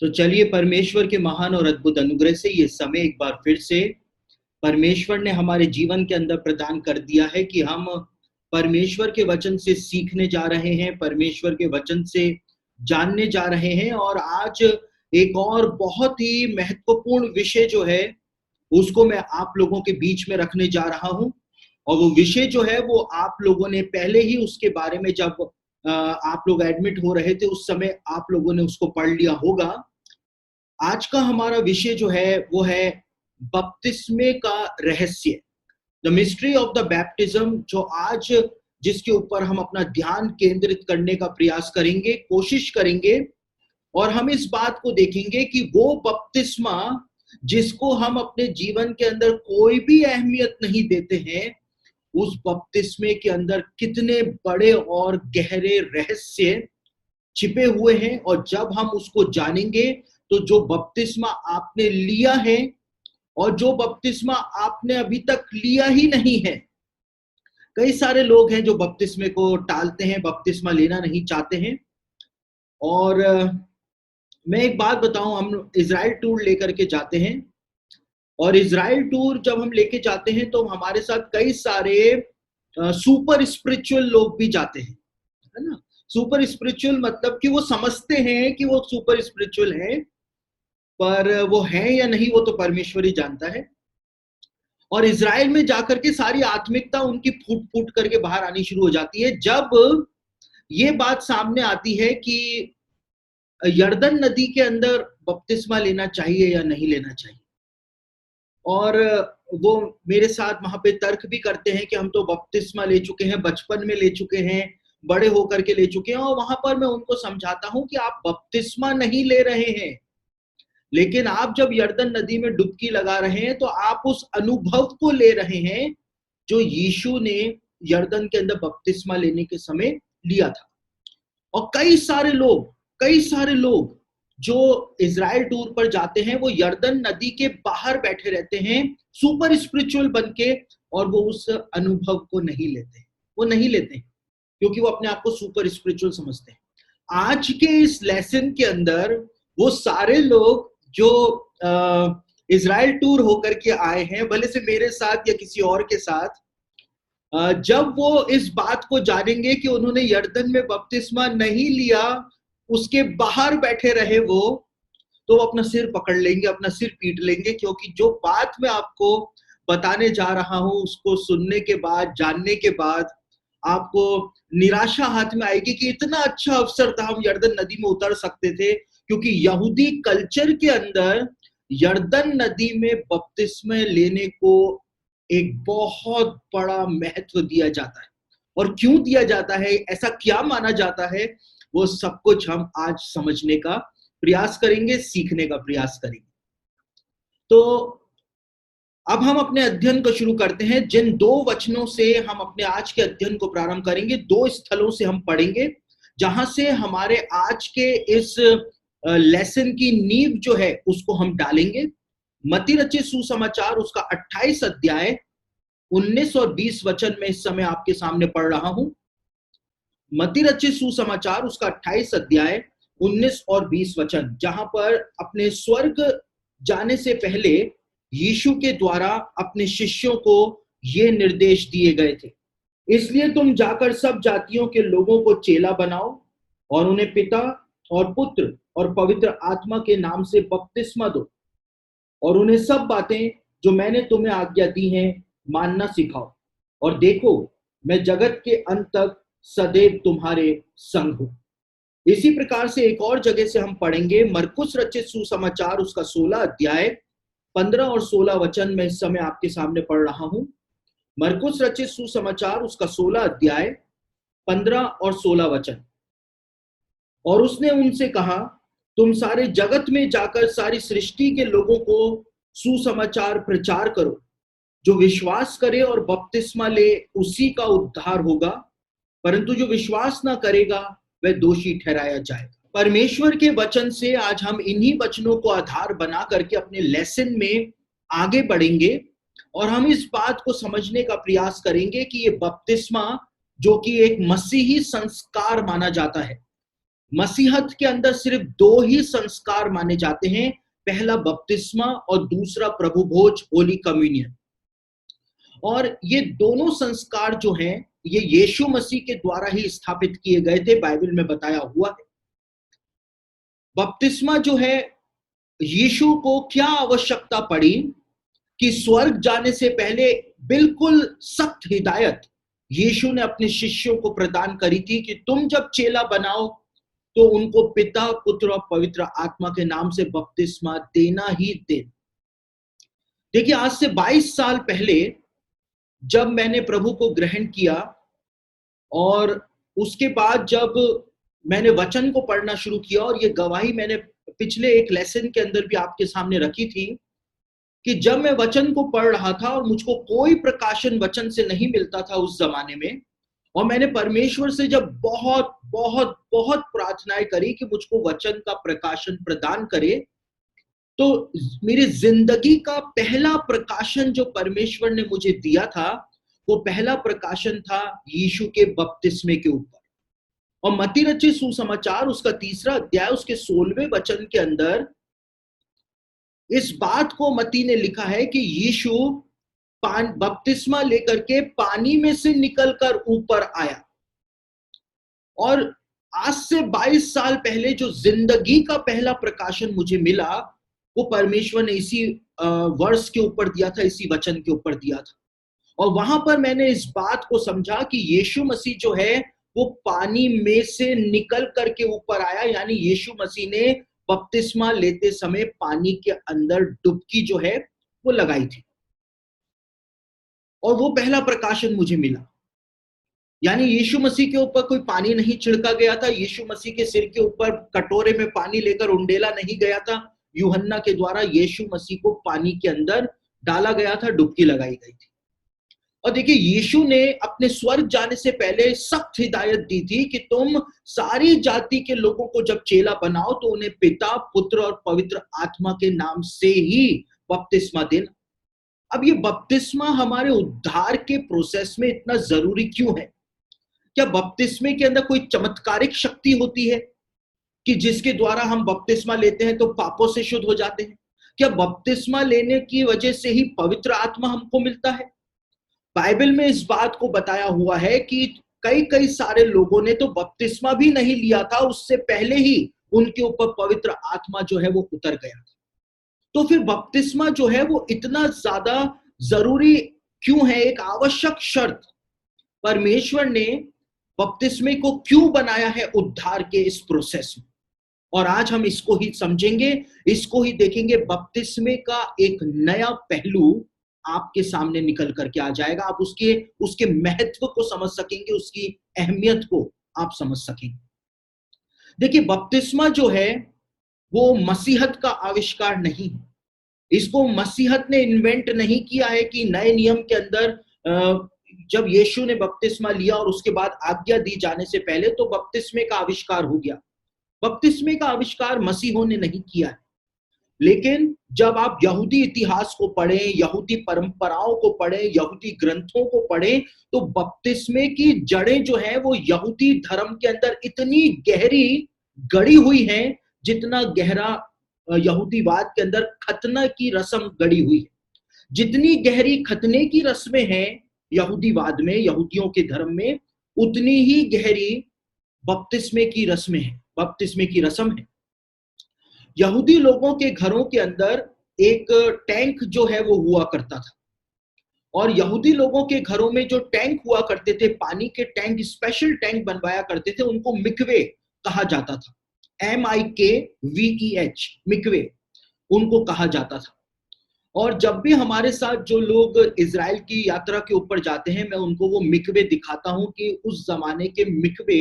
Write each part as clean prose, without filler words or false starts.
तो चलिए परमेश्वर के महान और अद्भुत अनुग्रह से ये समय एक बार फिर से परमेश्वर ने हमारे जीवन के अंदर प्रदान कर दिया है कि हम परमेश्वर के वचन से सीखने जा रहे हैं, परमेश्वर के वचन से जानने जा रहे हैं। और आज एक और बहुत ही महत्वपूर्ण विषय जो है उसको मैं आप लोगों के बीच में रखने जा रहा हूं। और वो विषय जो है वो आप लोगों ने पहले ही उसके बारे में जब आप लोग एडमिट हो रहे थे उस समय आप लोगों ने उसको पढ़ लिया होगा। आज का हमारा विषय जो है वो है बपतिस्मे का रहस्य, the mystery of the baptism, जो आज जिसके ऊपर हम अपना ध्यान केंद्रित करने का प्रयास करेंगे, कोशिश करेंगे। और हम इस बात को देखेंगे कि वो बपतिस्मा जिसको हम अपने जीवन के अंदर कोई भी अहमियत नहीं देते हैं, उस बपतिस्मे के अंदर कितने बड़े और गहरे रहस्य छिपे हुए हैं। और जब हम उसको जानेंगे तो जो बपतिस्मा आपने लिया है और जो बपतिस्मा आपने अभी तक लिया ही नहीं है, कई सारे लोग हैं जो बपतिस्मे को टालते हैं, बपतिस्मा लेना नहीं चाहते हैं। और मैं एक बात बताऊं, हम इजराइल टूर लेकर के जाते हैं और इजराइल टूर जब हम लेके जाते हैं तो हमारे साथ कई सारे सुपर स्पिरिचुअल लोग भी जाते हैं, है ना। सुपर स्पिरिचुअल मतलब कि वो समझते हैं कि वो सुपर स्पिरिचुअल है, पर वो है या नहीं वो तो परमेश्वर ही जानता है। और इजराइल में जाकर के सारी आत्मिकता उनकी फूट फूट करके बाहर आनी शुरू हो जाती है जब ये बात सामने आती है कि यरदन नदी के अंदर बपतिस्मा लेना चाहिए या नहीं लेना चाहिए। और वो मेरे साथ वहां पे तर्क भी करते हैं कि हम तो बपतिस्मा ले चुके हैं, बचपन में ले चुके हैं, बड़े होकर के ले चुके हैं। और वहां पर मैं उनको समझाता हूं कि आप बपतिस्मा नहीं ले रहे हैं, लेकिन आप जब यरदन नदी में डुबकी लगा रहे हैं तो आप उस अनुभव को ले रहे हैं जो यीशु ने यरदन के अंदर बपतिस्मा लेने के समय लिया था। और कई सारे लोग जो इजराइल टूर पर जाते हैं वो यरदन नदी के बाहर बैठे रहते हैं सुपर स्पिरिचुअल बन के, और वो उस अनुभव को नहीं लेते, वो नहीं लेते हैं क्योंकि वो अपने आप को सुपर स्पिरिचुअल समझते हैं। आज के इस लेसन के अंदर वो सारे लोग जो इजराइल टूर होकर के आए हैं, भले से मेरे साथ या किसी और के साथ, जब वो इस बात को जानेंगे कि उन्होंने यरदन में बपतिस्मा नहीं लिया, उसके बाहर बैठे रहे वो, तो वो अपना सिर पकड़ लेंगे, अपना सिर पीट लेंगे। क्योंकि जो बात मैं आपको बताने जा रहा हूं उसको सुनने के बाद, जानने के बाद आपको निराशा हाथ में आएगी कि इतना अच्छा अवसर था, हम यरदन नदी में उतर सकते थे। क्योंकि यहूदी कल्चर के अंदर यरदन नदी में बपतिस्मा लेने को एक बहुत बड़ा महत्व दिया जाता है। और क्यों दिया जाता है, ऐसा क्या माना जाता है, वो सब कुछ हम आज समझने का प्रयास करेंगे, सीखने का प्रयास करेंगे। तो अब हम अपने अध्ययन को शुरू करते हैं। जिन दो वचनों से हम अपने आज के अध्ययन को प्रारंभ करेंगे, दो स्थलों से हम पढ़ेंगे जहां से हमारे आज के इस लेसन की नींव जो है उसको हम डालेंगे। मत्ती रचित सुसमाचार उसका 28 अध्याय 19 और 20 वचन में इस समय आपके सामने पढ़ रहा हूं। मत्ती रचित सुसमाचार उसका 28 अध्याय 19 और 20 वचन, जहां पर अपने स्वर्ग जाने से पहले यीशु के द्वारा अपने शिष्यों को ये निर्देश दिए गए थे, इसलिए तुम जाकर सब जातियों के लोगों को चेला बनाओ और उन्हें पिता और पुत्र और पवित्र आत्मा के नाम से बपतिस्मा दो और उन्हें सब बातें जो मैंने तुम्हें आज्ञा दी हैं मानना सिखाओ। और देखो, मैं जगत के अंत तक सदैव तुम्हारे संग हूं। इसी प्रकार से एक और जगह से हम पढ़ेंगे, मरकुस रचित सुसमाचार उसका 16 अध्याय 15 और 16 वचन में इस समय आपके सामने पढ़ रहा हूं। मरकुस रचित सुसमाचार उसका 16 अध्याय 15 और 16 वचन। और उसने उनसे कहा, तुम सारे जगत में जाकर सारी सृष्टि के लोगों को सुसमाचार प्रचार करो। जो विश्वास करे और बपतिस्मा ले उसी का उद्धार होगा, परंतु जो विश्वास ना करेगा वह दोषी ठहराया जाएगा। परमेश्वर के वचन से आज हम इन्हीं वचनों को आधार बना करके अपने लेसन में आगे बढ़ेंगे और हम इस बात को समझने का प्रयास करेंगे कि ये बपतिस्मा जो कि एक मसीही संस्कार माना जाता है, मसीहत के अंदर सिर्फ दो ही संस्कार माने जाते हैं, पहला बपतिस्मा और दूसरा प्रभु भोज होली कम्युनियन। और ये दोनों संस्कार जो हैं ये यीशु मसीह के द्वारा ही स्थापित किए गए थे, बाइबल में बताया हुआ है। बपतिस्मा जो है, यीशु को क्या आवश्यकता पड़ी कि स्वर्ग जाने से पहले बिल्कुल सख्त हिदायत यीशु ने अपने शिष्यों को प्रदान करी थी कि तुम जब चेला बनाओ तो उनको पिता, पुत्र और पवित्र आत्मा के नाम से बपतिस्मा देना ही देना। देखिए, आज से 22 साल पहले जब मैंने प्रभु को ग्रहण किया और उसके बाद जब मैंने वचन को पढ़ना शुरू किया, और ये गवाही मैंने पिछले एक लेसन के अंदर भी आपके सामने रखी थी कि जब मैं वचन को पढ़ रहा था और मुझको कोई प्रकाशन वचन से नहीं मिलता था उस जमाने में, और मैंने परमेश्वर से जब बहुत बहुत बहुत प्रार्थनाएं करी कि मुझको वचन का प्रकाशन प्रदान करे, तो मेरी जिंदगी का पहला प्रकाशन जो परमेश्वर ने मुझे दिया था, वो पहला प्रकाशन था यीशु के बपतिस्मे के ऊपर। और मत्ती रचित सुसमाचार उसका 3 अध्याय उसके 16वें वचन के अंदर इस बात को मत्ती ने लिखा है कि यीशु बपतिस्मा लेकर के पानी में से निकलकर ऊपर आया। और आज से 22 साल पहले जो जिंदगी का पहला प्रकाशन मुझे मिला, वो परमेश्वर ने इसी वर्ष के ऊपर दिया था, इसी वचन के ऊपर दिया था। और वहां पर मैंने इस बात को समझा कि यीशु मसीह जो है वो पानी में से निकल करके ऊपर आया, यानी यीशु मसीह ने बपतिस्मा लेते समय पानी के अंदर डुबकी जो है वो लगाई थी, और वो पहला प्रकाशन मुझे मिला। यानी यीशु मसीह के ऊपर कोई पानी नहीं छिड़का गया था, यीशु मसीह के सिर के ऊपर कटोरे में पानी लेकर उंडेला नहीं गया था, यूहन्ना के द्वारा यीशु मसीह को पानी के अंदर डाला गया था, डुबकी लगाई गई थी। और देखिए, यीशु ने अपने स्वर्ग जाने से पहले सख्त हिदायत दी थी कि तुम सारी जाति के लोगों को जब चेला बनाओ तो उन्हें पिता, पुत्र और पवित्र आत्मा के नाम से ही बपतिस्मा देना। अब ये बपतिस्मा हमारे उद्धार के प्रोसेस में इतना जरूरी क्यों है? क्या बपतिस्मे के अंदर कोई चमत्कारिक शक्ति होती है कि जिसके द्वारा हम बपतिस्मा लेते हैं तो पापों से शुद्ध हो जाते हैं? क्या बपतिस्मा लेने की वजह से ही पवित्र आत्मा हमको मिलता है? बाइबल में इस बात को बताया हुआ है कि कई सारे लोगों ने तो बपतिस्मा भी नहीं लिया था, उससे पहले ही उनके ऊपर पवित्र आत्मा जो है वो उतर गया था। तो फिर बपतिस्मा जो है वो इतना ज्यादा जरूरी क्यों है, एक आवश्यक शर्त परमेश्वर ने बपतिस्मे को क्यों बनाया है उद्धार के इस प्रोसेस में? और आज हम इसको ही समझेंगे, इसको ही देखेंगे। बपतिस्मे का एक नया पहलू आपके सामने निकल करके आ जाएगा, आप उसके महत्व को समझ सकेंगे, उसकी अहमियत को आप समझ सकेंगे। देखिए, बपतिस्मा जो है वो मसीहत का आविष्कार नहीं है, इसको मसीहत ने इन्वेंट नहीं किया है कि नए नियम के अंदर जब यीशु ने बपतिस्मा लिया और उसके बाद आज्ञा दी जाने से पहले तो बपतिस्मे का आविष्कार हो गया। बपतिस्मे का आविष्कार मसीहों ने नहीं किया है, लेकिन जब आप यहूदी इतिहास को पढ़ें, यहूदी परंपराओं को पढ़ें, यहूदी ग्रंथों को पढ़ें, तो बपतिस्मे की जड़ें जो हैं वो यहूदी धर्म के अंदर इतनी गहरी गड़ी हुई हैं जितना गहरा यहूदीवाद के अंदर खतना की रस्म गड़ी हुई है। जितनी गहरी खतने की रस्में हैं यहूदीवाद में, यहूदियों के धर्म में, उतनी ही गहरी बपतिस्मे की रस्में हैं, बपतिस्मे की रस्म है। यहूदी लोगों के घरों के अंदर एक टैंक जो है वो हुआ करता था, और यहूदी लोगों के घरों में जो टैंक हुआ करते थे, पानी के टैंक, स्पेशल टैंक बनवाया करते थे, उनको मिकवे कहा जाता था। MIKVEH, मिकवे उनको कहा जाता था। और जब भी हमारे साथ जो लोग इजराइल की यात्रा के ऊपर जाते हैं, मैं उनको वो मिकवे दिखाता हूं कि उस जमाने के मिकवे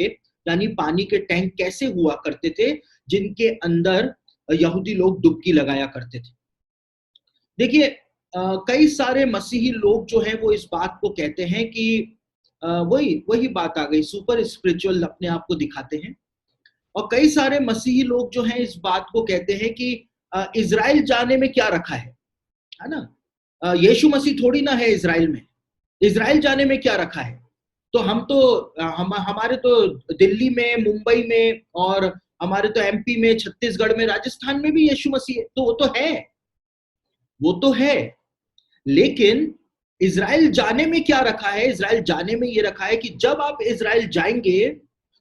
यानी पानी के टैंक कैसे हुआ करते थे, जिनके अंदर यहूदी लोग डुबकी लगाया करते थे। देखिए, कई सारे मसीही लोग जो हैं वो इस बात को कहते हैं कि वही बात आ गई, सुपर स्पिरिचुअल अपने आप को दिखाते हैं। और कई सारे मसीही लोग जो हैं इस बात को कहते हैं कि इजराइल जाने में क्या रखा है ना? यीशु मसीह थोड़ी ना है इजराइल में, इजराइल जाने में क्या रखा है? तो हमारे तो दिल्ली में, मुंबई में, और हमारे तो एमपी में, छत्तीसगढ़ में, राजस्थान में भी यीशु मसीह है, तो वो तो है, वो तो है। लेकिन इज़राइल जाने में क्या रखा है? इज़राइल जाने में ये रखा है कि जब आप इज़राइल जाएंगे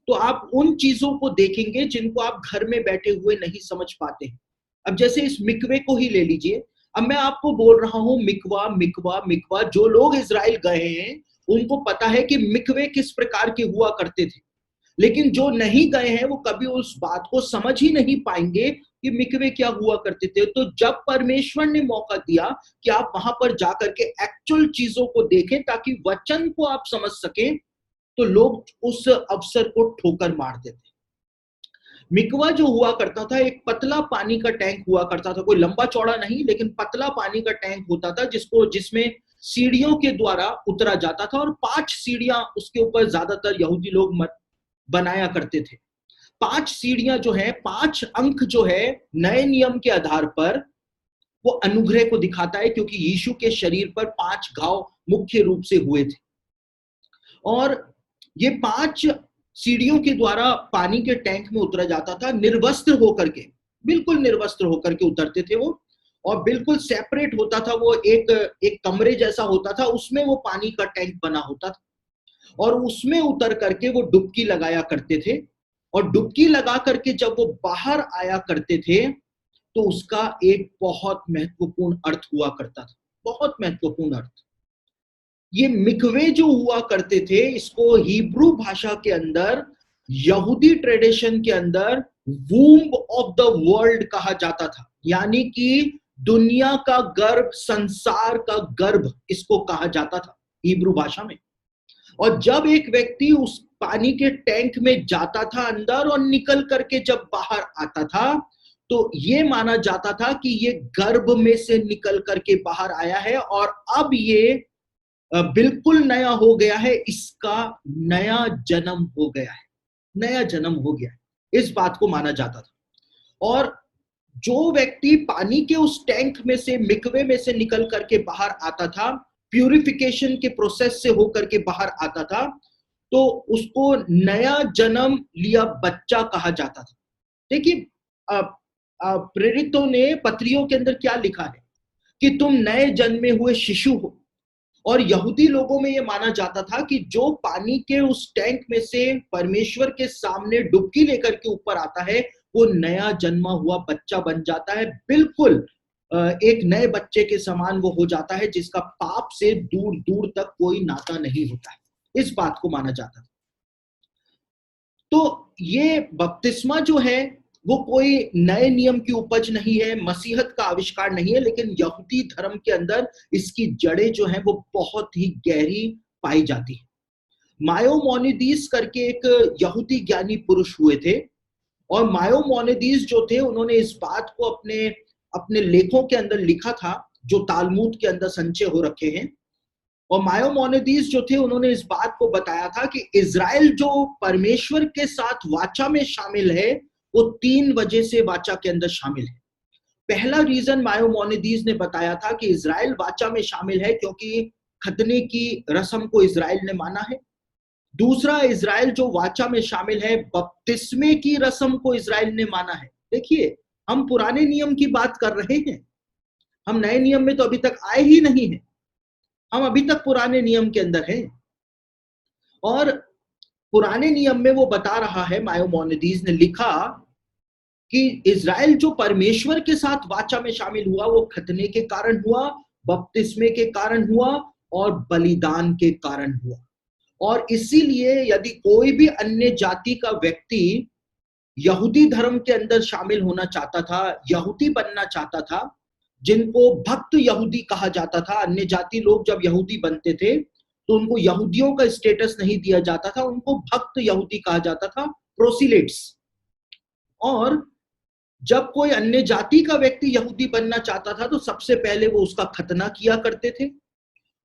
तो आप उन चीजों को देखेंगे जिनको आप घर में बैठे हुए नहीं समझ पाते हैं। अब जैसे इस मिकवे को ही ले लीजिए। अब मैं आपको बोल रहा हूं मिकवा मिकवा मिकवा, जो लोग इज़राइल गए हैं उनको पता है कि मिकवे किस प्रकार के हुआ करते थे। लेकिन जो नहीं गए हैं वो कभी उस बात को समझ ही नहीं पाएंगे कि मिकवे क्या हुआ करते थे। तो जब परमेश्वर ने मौका दिया कि आप वहां पर जाकर के एक्चुअल चीजों को देखें ताकि वचन को आप समझ सकें, तो लोग उस अवसर को ठोकर मार देते। मिकवा जो हुआ करता था, एक पतला पानी का टैंक हुआ करता था, कोई लंबा चौड़ा नहीं, लेकिन पतला पानी का टैंक होता था जिसमें सीढ़ियों के द्वारा उतरा जाता था, और 5 सीढ़ियां उसके ऊपर ज्यादातर यहूदी लोग बनाया करते थे। 5 सीढ़ियां जो है, 5 अंक जो है, नए नियम के आधार पर वो अनुग्रह को दिखाता है, क्योंकि यीशु के शरीर पर 5 घाव मुख्य रूप से हुए थे। और ये 5 सीढ़ियों के द्वारा पानी के टैंक में उतरा जाता था, निर्वस्त्र होकर के, बिल्कुल निर्वस्त्र होकर के उतरते थे वो, और बिल्कुल सेपरेट होता था वो, एक कमरे जैसा होता था, उसमें वो पानी का टैंक बना होता था, और उसमें उतर करके वो डुबकी लगाया करते थे। और डुबकी लगा करके जब वो बाहर आया करते थे तो उसका एक बहुत महत्वपूर्ण अर्थ हुआ करता था, बहुत महत्वपूर्ण अर्थ। ये मिकवे जो हुआ करते थे, इसको हिब्रू भाषा के अंदर, यहूदी ट्रेडिशन के अंदर वूम्ब ऑफ द वर्ल्ड कहा जाता था, यानी कि दुनिया का गर्भ, संसार का गर्भ, इसको कहा जाता था हिब्रू भाषा में। और जब एक व्यक्ति उस पानी के टैंक में जाता था अंदर और निकल करके जब बाहर आता था, तो ये माना जाता था कि ये गर्भ में से निकल करके बाहर आया है और अब ये बिल्कुल नया हो गया है, इसका नया जन्म हो गया है, नया जन्म हो गया है, इस बात को माना जाता था। और जो व्यक्ति पानी के उस टैंक में से, मिकवे में से निकल करके बाहर आता था, प्यूरिफिकेशन के प्रोसेस से होकर के बाहर आता था, तो उसको नया जन्म लिया बच्चा कहा जाता था। देखिए, प्रेरितों ने पत्रियों के अंदर क्या लिखा है कि तुम नए जन्मे हुए शिशु हो। और यहूदी लोगों में यह माना जाता था कि जो पानी के उस टैंक में से परमेश्वर के सामने डुबकी लेकर के ऊपर आता है, वो नया जन्मा हुआ बच्चा बन जाता है, बिल्कुल एक नए बच्चे के समान वो हो जाता है, जिसका पाप से दूर दूर तक कोई नाता नहीं होता है, इस बात को माना जाता है। तो ये बपतिस्मा जो है वो कोई नए नियम की उपज नहीं है, मसीहत का आविष्कार नहीं है, लेकिन यहूदी धर्म के अंदर इसकी जड़ें जो हैं वो बहुत ही गहरी पाई जाती है। मायोमोनिदीस करके एक यहूदी ज्ञानी पुरुष हुए थे, और मायोमोनिदीस जो थे उन्होंने इस बात को अपने अपने लेखों के अंदर लिखा था, जो तालमुद के अंदर संचय हो रखे हैं। और मायोमोनिदीस जो थे उन्होंने इस बात को बताया था कि इज़राइल जो परमेश्वर के साथ वाचा में शामिल है, वो 3 वजह से वाचा के अंदर शामिल है। पहला रीजन मायोमोनिदीस ने बताया था कि इज़राइल वाचा में शामिल है क्योंकि खतने की रस्म को इज़राइल ने माना है। दूसरा, इज़राइल जो वाचा में शामिल है, बपतिस्मे की रस्म को इज़राइल ने माना है। देखिए, हम पुराने नियम की बात कर रहे हैं, हम नए नियम में तो अभी तक आए ही नहीं हैं, हम अभी तक पुराने नियम के अंदर हैं। और पुराने नियम में वो बता रहा है, मायोमोनिदीस ने लिखा कि इज़राइल जो परमेश्वर के साथ वाचा में शामिल हुआ, वो खतने के कारण हुआ, बपतिस्मे के कारण हुआ और बलिदान के कारण हुआ। और इसीलिए यदि कोई भी अन्य जाति का व्यक्ति यहूदी धर्म के अंदर शामिल होना चाहता था, यहूदी बनना चाहता था, जिनको भक्त यहूदी कहा जाता था, अन्य जाति लोग जब यहूदी बनते थे तो उनको यहूदियों का स्टेटस नहीं दिया जाता था, उनको भक्त यहूदी कहा जाता था, प्रोसिलेट्स। और जब कोई अन्य जाति का व्यक्ति यहूदी बनना चाहता था तो सबसे पहले वो उसका खतना किया करते थे,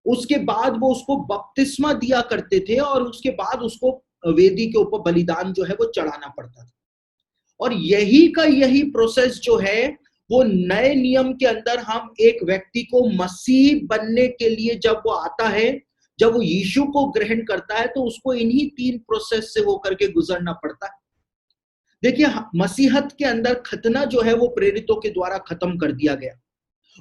उसके बाद वो उसको बपतिस्मा दिया करते थे, और उसके बाद उसको वेदी के ऊपर बलिदान जो है वो चढ़ाना पड़ता था। और यही प्रोसेस जो है वो नए नियम के अंदर, हम एक व्यक्ति को मसीह बनने के लिए जब वो आता है, जब वो यीशु को ग्रहण करता है तो उसको इन्हीं 3 प्रोसेस से होकर के गुजरना पड़ता है। देखिए, मसीहत के अंदर खतना जो है वो प्रेरितों के द्वारा खत्म कर दिया गया।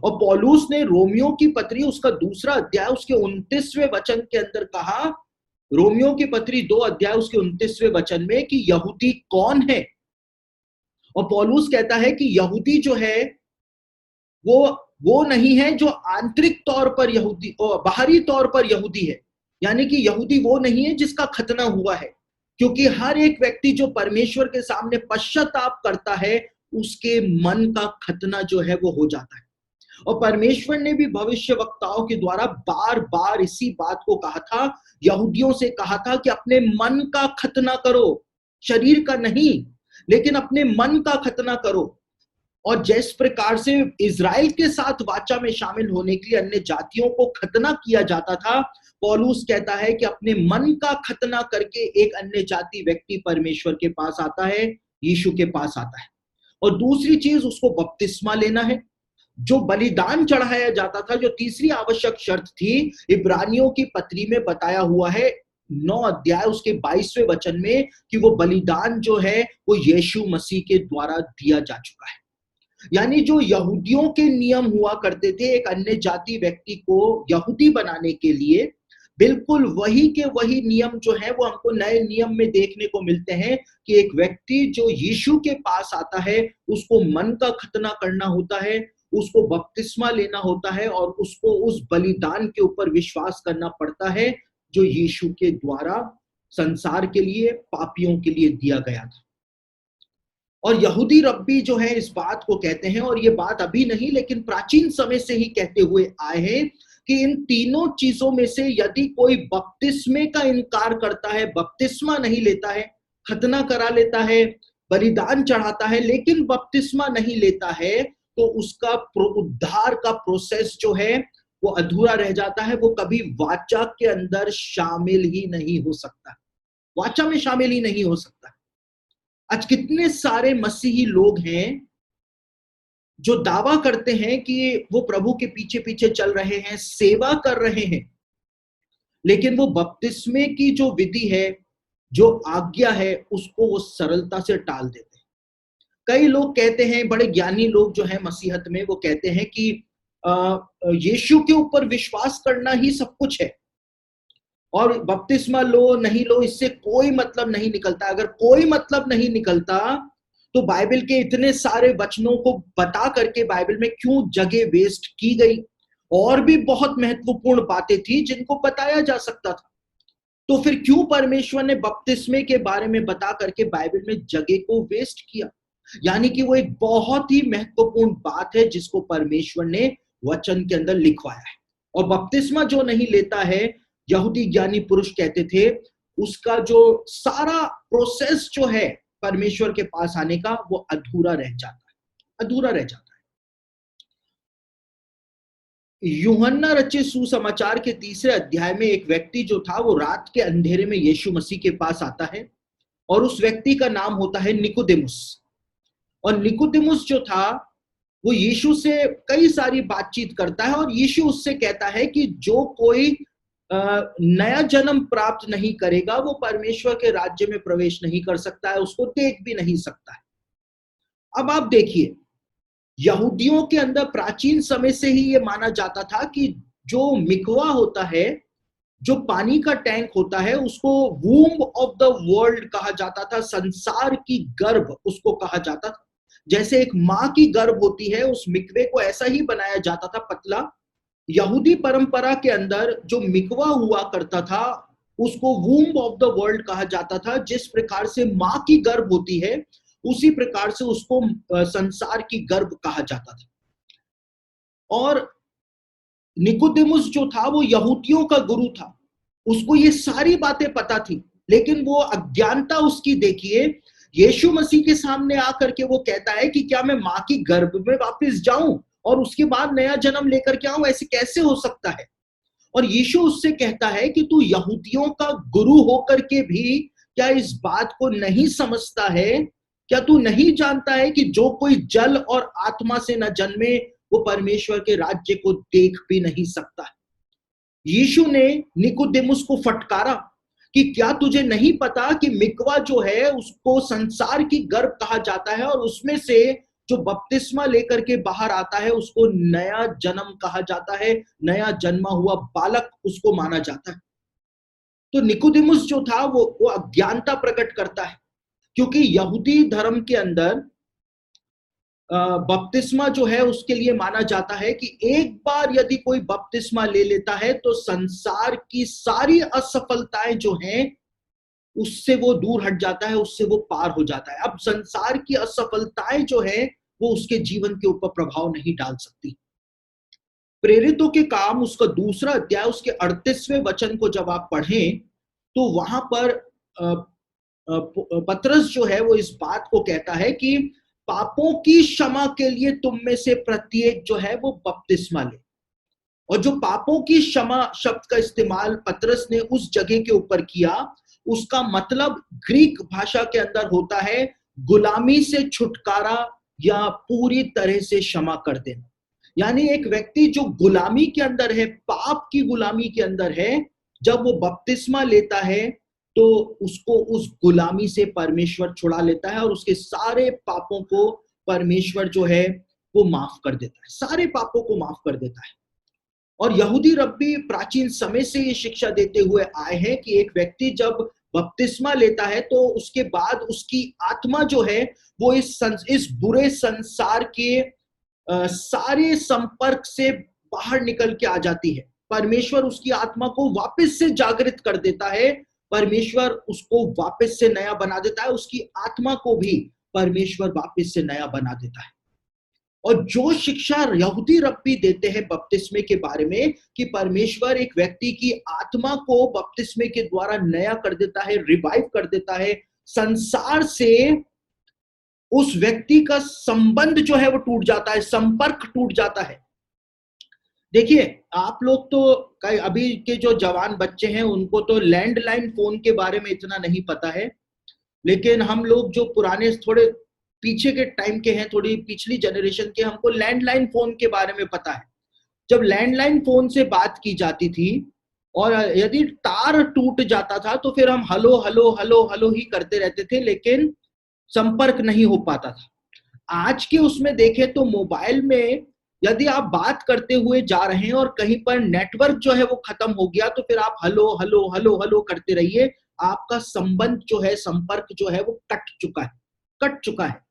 और पौलुस ने रोमियो की पत्री उसका दूसरा अध्याय उसके 29वें वचन के अंदर कहा, रोमियो की पत्री 2 अध्याय उसके 29वें वचन में, कि यहूदी कौन है। और पौलुस कहता है कि यहूदी जो है वो नहीं है जो आंतरिक तौर पर यहूदी और बाहरी तौर पर यहूदी है। यानी कि यहूदी वो नहीं है जिसका खतना हुआ है, क्योंकि हर एक व्यक्ति जो परमेश्वर के सामने पश्चाताप करता है उसके मन का खतना जो है वो हो जाता है। और परमेश्वर ने भी भविष्य वक्ताओं के द्वारा बार बार इसी बात को कहा था, यहूदियों से कहा था कि अपने मन का खतना करो, शरीर का नहीं, लेकिन अपने मन का खतना करो। और जिस प्रकार से इज़राइल के साथ वाचा में शामिल होने के लिए अन्य जातियों को खतना किया जाता था, पौलुस कहता है कि अपने मन का खतना करके एक अन्य जाति व्यक्ति परमेश्वर के पास आता है, यीशु के पास आता है। और दूसरी चीज उसको बपतिस्मा लेना है। जो बलिदान चढ़ाया जाता था, जो तीसरी आवश्यक शर्त थी, इब्रानियों की पत्री में बताया हुआ है 9 अध्याय उसके 22वें वचन में, कि वो बलिदान जो है वो यीशु मसीह के द्वारा दिया जा चुका है। यानी जो यहूदियों के नियम हुआ करते थे एक अन्य जाति व्यक्ति को यहूदी बनाने के लिए, बिल्कुल वही के वही नियम जो है वो हमको नए नियम में देखने को मिलते हैं, कि एक व्यक्ति जो यीशु के पास आता है उसको मन का खतना करना होता है, उसको बपतिस्मा लेना होता है, और उसको उस बलिदान के ऊपर विश्वास करना पड़ता है जो यीशु के द्वारा संसार के लिए, पापियों के लिए दिया गया था। और यहूदी रब्बी जो है इस बात को कहते हैं, और ये बात अभी नहीं लेकिन प्राचीन समय से ही कहते हुए आए हैं, कि इन तीनों चीजों में से यदि कोई बपतिस्मे का इनकार करता है, बपतिस्मा नहीं लेता है, खतना करा लेता है, बलिदान चढ़ाता है, लेकिन बपतिस्मा नहीं लेता है, तो उसका उद्धार का प्रोसेस जो है वो अधूरा रह जाता है। वो कभी वाचा के अंदर शामिल ही नहीं हो सकता, वाचा में शामिल ही नहीं हो सकता। आज कितने सारे मसीही लोग हैं जो दावा करते हैं कि वो प्रभु के पीछे पीछे चल रहे हैं, सेवा कर रहे हैं, लेकिन वो बपतिस्मे की जो विधि है, जो आज्ञा है, उसको वो सरलता से टाल देते हैं। कई लोग कहते हैं, बड़े ज्ञानी लोग जो हैं मसीहत में, वो कहते हैं कि यीशु के ऊपर विश्वास करना ही सब कुछ है, और बपतिस्मा लो नहीं लो इससे कोई मतलब नहीं निकलता। अगर कोई मतलब नहीं निकलता तो बाइबल के इतने सारे वचनों को बता करके बाइबल में क्यों जगह वेस्ट की गई। और भी बहुत महत्वपूर्ण बातें थी जिनको बताया जा सकता था, तो फिर क्यों परमेश्वर ने बपतिस्मे के बारे में बता करके बाइबल में जगह को वेस्ट किया। यानी कि वो एक बहुत ही महत्वपूर्ण बात है जिसको परमेश्वर ने वचन के अंदर लिखवाया है। और बपतिस्मा जो नहीं लेता है, यहूदी ज्ञानी पुरुष कहते थे, उसका जो सारा प्रोसेस जो है परमेश्वर के पास आने का, वो अधूरा रह जाता है, अधूरा रह जाता है। यूहन्ना रचित सुसमाचार के 3 अध्याय में एक व्यक्ति जो था वो रात के अंधेरे में यीशु मसीह के पास आता है, और उस व्यक्ति का नाम होता है निकोदेमुस। और निकोदेमुस जो था वो यीशु से कई सारी बातचीत करता है, और यीशु उससे कहता है कि जो कोई नया जन्म प्राप्त नहीं करेगा वो परमेश्वर के राज्य में प्रवेश नहीं कर सकता है, उसको देख भी नहीं सकता है। अब आप देखिए, यहूदियों के अंदर प्राचीन समय से ही ये माना जाता था कि जो मिकवा होता है, जो पानी का टैंक होता है, उसको वूम्ब ऑफ द वर्ल्ड कहा जाता था, संसार की गर्भ उसको कहा जाता था। जैसे एक माँ की गर्भ होती है, उस मिकवे को ऐसा ही बनाया जाता था, पतला। यहूदी परंपरा के अंदर जो मिकवा हुआ करता था उसको वूम्ब ऑफ द वर्ल्ड कहा जाता था। जिस प्रकार से माँ की गर्भ होती है, उसी प्रकार से उसको संसार की गर्भ कहा जाता था। और निकोदेमुस जो था वो यहूदियों का गुरु था, उसको ये सारी बातें पता थी, लेकिन वो अज्ञानता उसकी देखिए, यीशु मसीह के सामने आकर के वो कहता है कि क्या मैं माँ की गर्भ में वापस जाऊं और उसके बाद नया जन्म लेकर के आऊं, ऐसे कैसे हो सकता है। और यीशु उससे कहता है कि तू यहूदियों का गुरु होकर के भी क्या इस बात को नहीं समझता है, क्या तू नहीं जानता है कि जो कोई जल और आत्मा से न जन्मे वो परमेश्वर के राज्य को देख भी नहीं सकता है। यीशु ने निकोदेमुस को फटकारा कि क्या तुझे नहीं पता कि मिकवा जो है उसको संसार की गर्भ कहा जाता है और उसमें से जो बपतिस्मा लेकर के बाहर आता है उसको नया जन्म कहा जाता है, नया जन्मा हुआ बालक उसको माना जाता है। तो निकोदेमुस जो था वो अज्ञानता प्रकट करता है, क्योंकि यहूदी धर्म के अंदर बपतिस्मा जो है उसके लिए माना जाता है कि एक बार यदि कोई बपतिस्मा ले लेता है तो संसार की सारी असफलताएं जो हैं उससे वो दूर हट जाता है, उससे वो पार हो जाता है। अब संसार की असफलताएं जो है वो उसके जीवन के ऊपर प्रभाव नहीं डाल सकती। प्रेरितों के काम उसका दूसरा अध्याय उसके 38वें वचन को जब आप पढ़ें तो वहां पर पतरस जो है वो इस बात को कहता है कि पापों की क्षमा के लिए तुम में से प्रत्येक जो है वो बपतिस्मा ले। और जो पापों की क्षमा शब्द का इस्तेमाल पतरस ने उस जगह के ऊपर किया, उसका मतलब ग्रीक भाषा के अंदर होता है गुलामी से छुटकारा या पूरी तरह से क्षमा कर देना। यानी एक व्यक्ति जो गुलामी के अंदर है, पाप की गुलामी के अंदर है, जब वो बपतिस्मा लेता है तो उसको उस गुलामी से परमेश्वर छुड़ा लेता है और उसके सारे पापों को परमेश्वर जो है वो माफ कर देता है, सारे पापों को माफ कर देता है। और यहूदी रब्बी प्राचीन समय से ये शिक्षा देते हुए आए हैं कि एक व्यक्ति जब बपतिस्मा लेता है तो उसके बाद उसकी आत्मा जो है वो इस बुरे संसार के सारे संपर्क से बाहर निकल के आ जाती है। परमेश्वर उसकी आत्मा को वापस से जागृत कर देता है, परमेश्वर उसको वापस से नया बना देता है, उसकी आत्मा को भी परमेश्वर वापस से नया बना देता है। और जो शिक्षा यहूदी रब्बी देते हैं बपतिस्मे के बारे में कि परमेश्वर एक व्यक्ति की आत्मा को बपतिस्मे के द्वारा नया कर देता है, रिवाइव कर देता है, संसार से उस व्यक्ति का संबंध जो है वो टूट जाता है, संपर्क टूट जाता है। देखिए, आप लोग तो अभी के जो जवान बच्चे हैं उनको तो लैंडलाइन फोन के बारे में इतना नहीं पता है, लेकिन हम लोग जो पुराने थोड़े पीछे के टाइम के हैं, थोड़ी पिछली जनरेशन के, हमको लैंडलाइन फोन के बारे में पता है। जब लैंडलाइन फोन से बात की जाती थी और यदि तार टूट जाता था तो फिर हम हेलो हेलो हेलो हेलो ही करते रहते थे, लेकिन संपर्क नहीं हो पाता था। आज के उसमें देखें तो मोबाइल में यदि आप बात करते हुए जा रहे हैं और कहीं पर नेटवर्क जो है वो खत्म हो गया तो फिर आप हेलो हेलो हेलो हेलो करते रहिए, आपका संबंध जो है, संपर्क जो है वो कट चुका है।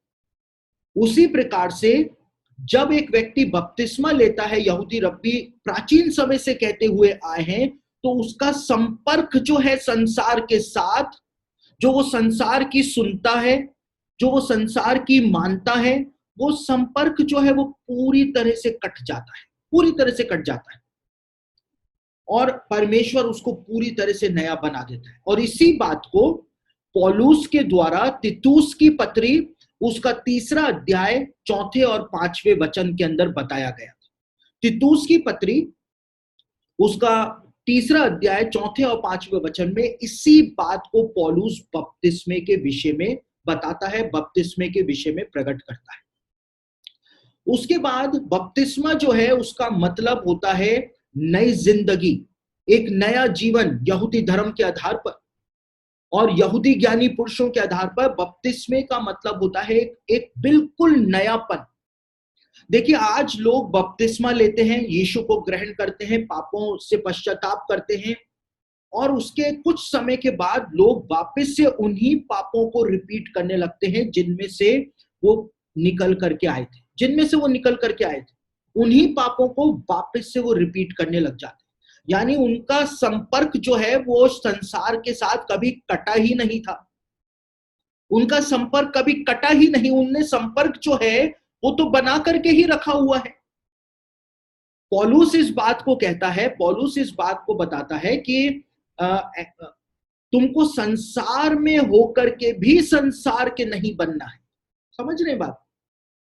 उसी प्रकार से जब एक व्यक्ति बपतिस्मा लेता है, यहूदी रब्बी प्राचीन समय से कहते हुए आए हैं, तो उसका संपर्क जो है संसार के साथ, जो वो संसार की सुनता है, जो वो संसार की मानता है, वो संपर्क जो है वो पूरी तरह से कट जाता है, पूरी तरह से कट जाता है और परमेश्वर उसको पूरी तरह से नया बना देता है। और इसी बात को पौलुस के द्वारा तीतुस की पत्री उसका 3 अध्याय 4 और 5वें वचन के अंदर बताया गया। तीतुस की पत्री उसका 3 अध्याय 4 और 5वें वचन में इसी बात को पौलुस बपतिस्मे के विषय में बताता है, बपतिस्मे के विषय में प्रकट करता है। उसके बाद बपतिस्मा जो है उसका मतलब होता है नई जिंदगी, एक नया जीवन यहूदी धर्म के आधार पर और यहूदी ज्ञानी पुरुषों के आधार पर बपतिस्मे का मतलब होता है एक बिल्कुल नयापन। देखिए, आज लोग बपतिस्मा लेते हैं, यीशु को ग्रहण करते हैं, पापों से पश्चाताप करते हैं और उसके कुछ समय के बाद लोग वापस से उन्हीं पापों को रिपीट करने लगते हैं जिनमें से वो निकल करके आए थे, उन्हीं पापों को वापस से वो रिपीट करने लग जाते हैं। यानी उनका संपर्क जो है वो संसार के साथ कभी कटा ही नहीं था, उनका संपर्क कभी कटा ही नहीं, उनने संपर्क जो है वो तो बना करके ही रखा हुआ है। पौलुस इस बात को कहता है, पौलुस इस बात को बताता है कि तुमको संसार में होकर के भी संसार के नहीं बनना है। समझ रहे बात?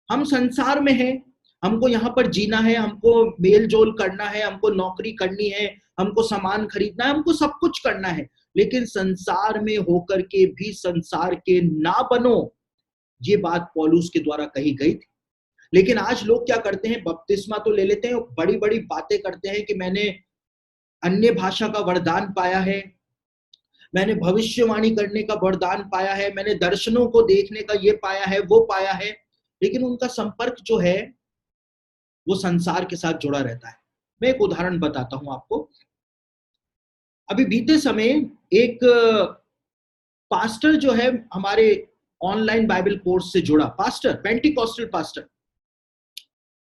हम संसार में हैं, हमको यहाँ पर जीना है, हमको मेल जोल करना है, हमको नौकरी करनी है, हमको सामान खरीदना है, हमको सब कुछ करना है, लेकिन संसार में होकर के भी संसार के ना बनो, ये बात पौलुस के द्वारा कही गई थी। लेकिन आज लोग क्या करते हैं, बपतिस्मा तो ले लेते हैं, बड़ी बड़ी बातें करते हैं कि मैंने अन्य भाषा का वरदान पाया है, मैंने भविष्यवाणी करने का वरदान पाया है, मैंने दर्शनों को देखने का ये पाया है, वो पाया है, लेकिन उनका संपर्क जो है वो संसार के साथ जुड़ा रहता है। मैं एक उदाहरण बताता हूं आपको। अभी बीते समय एक पास्टर जो है हमारे ऑनलाइन बाइबल कोर्स से जुड़ा, पास्टर, पेंटिकॉस्टल पास्टर,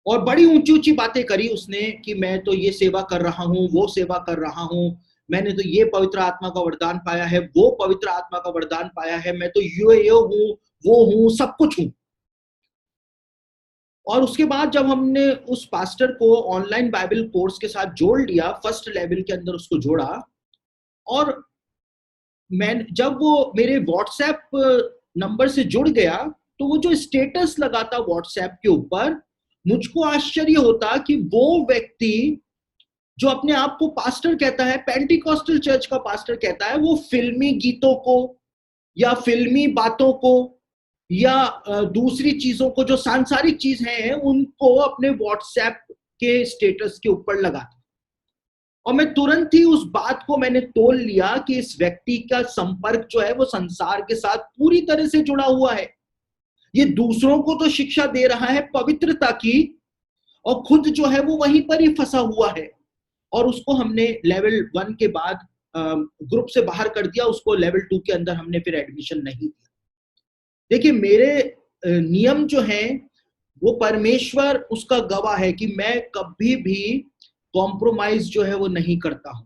और बड़ी ऊंची ऊंची बातें करी उसने कि मैं तो ये सेवा कर रहा हूं, वो सेवा कर रहा हूं, मैंने तो ये पवित्र आत्मा का वरदान पाया है, वो पवित्र आत्मा का वरदान पाया है, मैं तो ये हूं, वो हूं, सब कुछ हूं। और उसके बाद जब हमने उस पास्टर को ऑनलाइन बाइबल कोर्स के साथ जोड़ लिया, फर्स्ट लेवल के अंदर उसको जोड़ा, और मैं जब वो मेरे व्हाट्सएप नंबर से जुड़ गया, तो वो जो स्टेटस लगाता व्हाट्सएप के ऊपर, मुझको आश्चर्य होता कि वो व्यक्ति जो अपने आप को पास्टर कहता है, पेंटिकॉस्टल चर्च का पास्टर कहता है, वो फिल्मी गीतों को या फिल्मी बातों को या दूसरी चीजों को, जो सांसारिक चीज है, उनको अपने व्हाट्सएप के स्टेटस के ऊपर लगाता। और मैं तुरंत ही उस बात को मैंने तोल लिया कि इस व्यक्ति का संपर्क जो है वो संसार के साथ पूरी तरह से जुड़ा हुआ है। ये दूसरों को तो शिक्षा दे रहा है पवित्रता की, और खुद जो है वो वहीं पर ही फंसा हुआ है। और उसको हमने लेवल 1 के बाद ग्रुप से बाहर कर दिया, उसको लेवल 2 के अंदर हमने फिर एडमिशन नहीं दिया। देखिए, मेरे नियम जो हैं वो परमेश्वर उसका गवाह है कि मैं कभी भी कॉम्प्रोमाइज जो है वो नहीं करता हूं।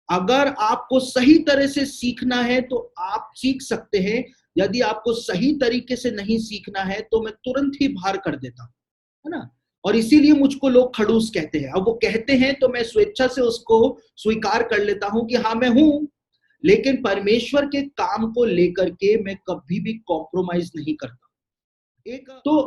अगर आपको सही तरह से सीखना है तो आप सीख सकते हैं, यदि आपको सही तरीके से नहीं सीखना है तो मैं तुरंत ही बाहर कर देता हूं, है ना। और इसीलिए मुझको लोग खड़ूस कहते हैं। अब वो कहते हैं तो मैं स्वेच्छा से उसको स्वीकार कर लेता हूं कि हाँ मैं हूं, लेकिन परमेश्वर के काम को लेकर के मैं कभी भी कॉम्प्रोमाइज नहीं करता। एक तो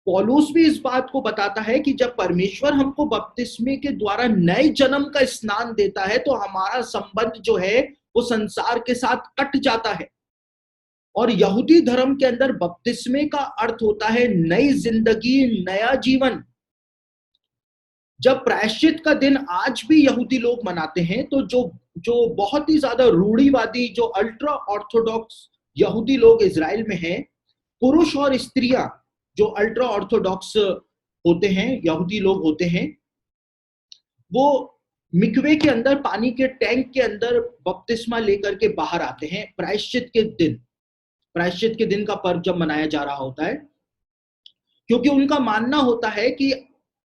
पौलुस भी इस बात को बताता है कि जब परमेश्वर हमको बपतिस्मे के द्वारा नए जन्म का स्नान देता है तो हमारा संबंध जो है वो संसार के साथ कट जाता है। और यहूदी धर्म के अंदर बपतिस्मे का अर्थ होता है नई जिंदगी, नया जीवन। जब प्रायश्चित का दिन आज भी यहूदी लोग मनाते हैं, तो जो जो बहुत ही ज्यादा रूढ़िवादी, जो अल्ट्रा ऑर्थोडॉक्स यहूदी लोग इजराइल में हैं, पुरुष और स्त्रियां जो अल्ट्रा ऑर्थोडॉक्स होते हैं, यहूदी लोग होते हैं, वो मिकवे के अंदर, पानी के टैंक के अंदर बपतिस्मा लेकर के बाहर आते हैं प्रायश्चित के दिन। प्रायश्चित के दिन का पर्व जब मनाया जा रहा होता है, क्योंकि उनका मानना होता है कि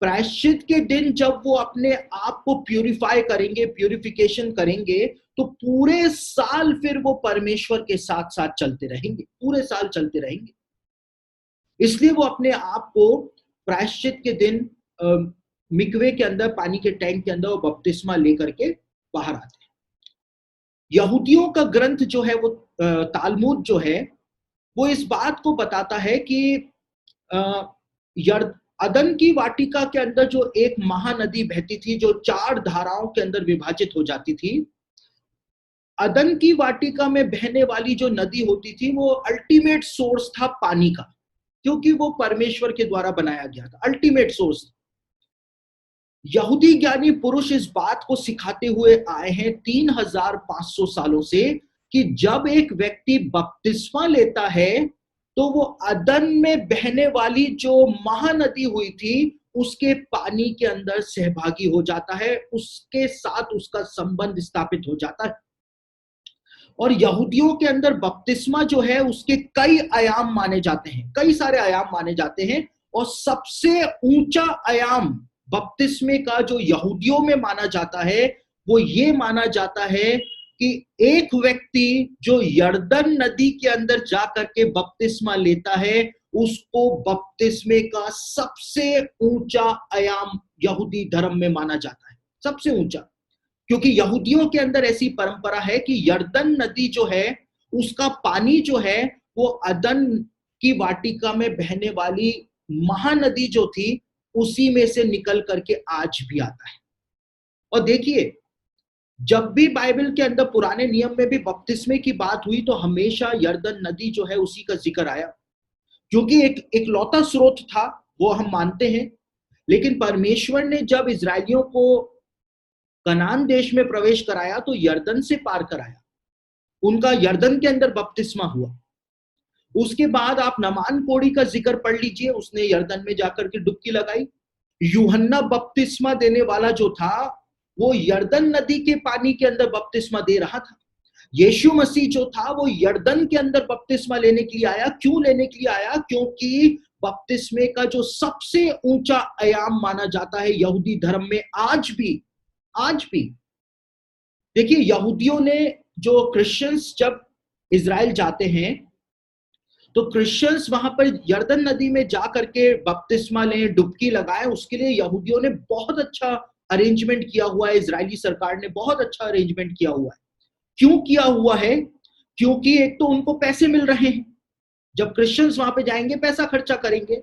प्रायश्चित के दिन जब वो अपने आप को प्यूरिफाई करेंगे, प्यूरिफिकेशन करेंगे, तो पूरे साल फिर वो परमेश्वर के साथ साथ चलते रहेंगे, पूरे साल चलते रहेंगे। इसलिए वो अपने आप को प्रायश्चित के दिन मिकवे के अंदर, पानी के टैंक के अंदर वो बपतिस्मा लेकर के बाहर आते हैं। यहूदियों का ग्रंथ जो है वो तालमुद जो है, वो इस बात को बताता है कि अदन की वाटिका के अंदर जो एक महानदी बहती थी, जो 4 धाराओं के अंदर विभाजित हो जाती थी, अदन की वाटिका में बहने वाली जो नदी होती थी वो अल्टीमेट सोर्स था पानी का, क्योंकि वो परमेश्वर के द्वारा बनाया गया था, अल्टीमेट सोर्स। यहूदी ज्ञानी पुरुष इस बात को सिखाते हुए आए हैं 3500 सालों से कि जब एक व्यक्ति बपतिस्मा लेता है तो वो अदन में बहने वाली जो महानदी हुई थी उसके पानी के अंदर सहभागी हो जाता है, उसके साथ उसका संबंध स्थापित हो जाता है। और यहूदियों के अंदर बपतिस्मा जो है उसके कई आयाम माने जाते हैं, कई सारे आयाम माने जाते हैं। और सबसे ऊंचा आयाम बपतिस्मे का जो यहूदियों में माना जाता है, वो ये माना जाता है कि एक व्यक्ति जो यर्दन नदी के अंदर जाकर के बपतिस्मा लेता है, उसको बपतिस्मे का सबसे ऊंचा आयाम यहूदी धर्म में माना जाता है, सबसे ऊंचा। क्योंकि यहूदियों के अंदर ऐसी परंपरा है कि यर्दन नदी जो है उसका पानी जो है वो अदन की वाटिका में बहने वाली महानदी जो थी उसी में से निकल करके आज भी आता है। और देखिए, जब भी बाइबल के अंदर पुराने नियम में भी बपतिस्मे की बात हुई तो हमेशा यर्दन नदी जो है उसी का जिक्र आया, क्योंकि एक इकलौता स्रोत था, वो हम मानते हैं। लेकिन परमेश्वर ने जब इजरायलियों को कनान देश में प्रवेश कराया तो यरदन से पार कराया, उनका यरदन के अंदर बपतिस्मा हुआ। उसके बाद आप नमान कोड़ी का जिक्र पढ़ लीजिए, उसने यरदन में जाकर के डुबकी लगाई। यूहन्ना बपतिस्मा देने वाला जो था वो यरदन नदी के पानी के अंदर बपतिस्मा दे रहा था। यीशु मसीह जो था वो यरदन के अंदर बपतिस्मा लेने के लिए आया। क्यों लेने के लिए आया? क्योंकि बपतिस्मे का जो सबसे ऊंचा आयाम माना जाता है यहूदी धर्म में आज भी देखिए, यहूदियों ने, जो क्रिश्चियंस जब इजराइल जाते हैं तो क्रिश्चियंस वहां पर यरदन नदी में जा करके बपतिस्मा लें, डुबकी लगाए, उसके लिए यहूदियों ने बहुत अच्छा अरेंजमेंट किया हुआ है। इजरायली सरकार ने बहुत अच्छा अरेंजमेंट किया हुआ है। क्यों किया हुआ है? क्योंकि एक तो उनको पैसे मिल रहे हैं, जब क्रिश्चियंस वहां पे जाएंगे पैसा खर्चा करेंगे।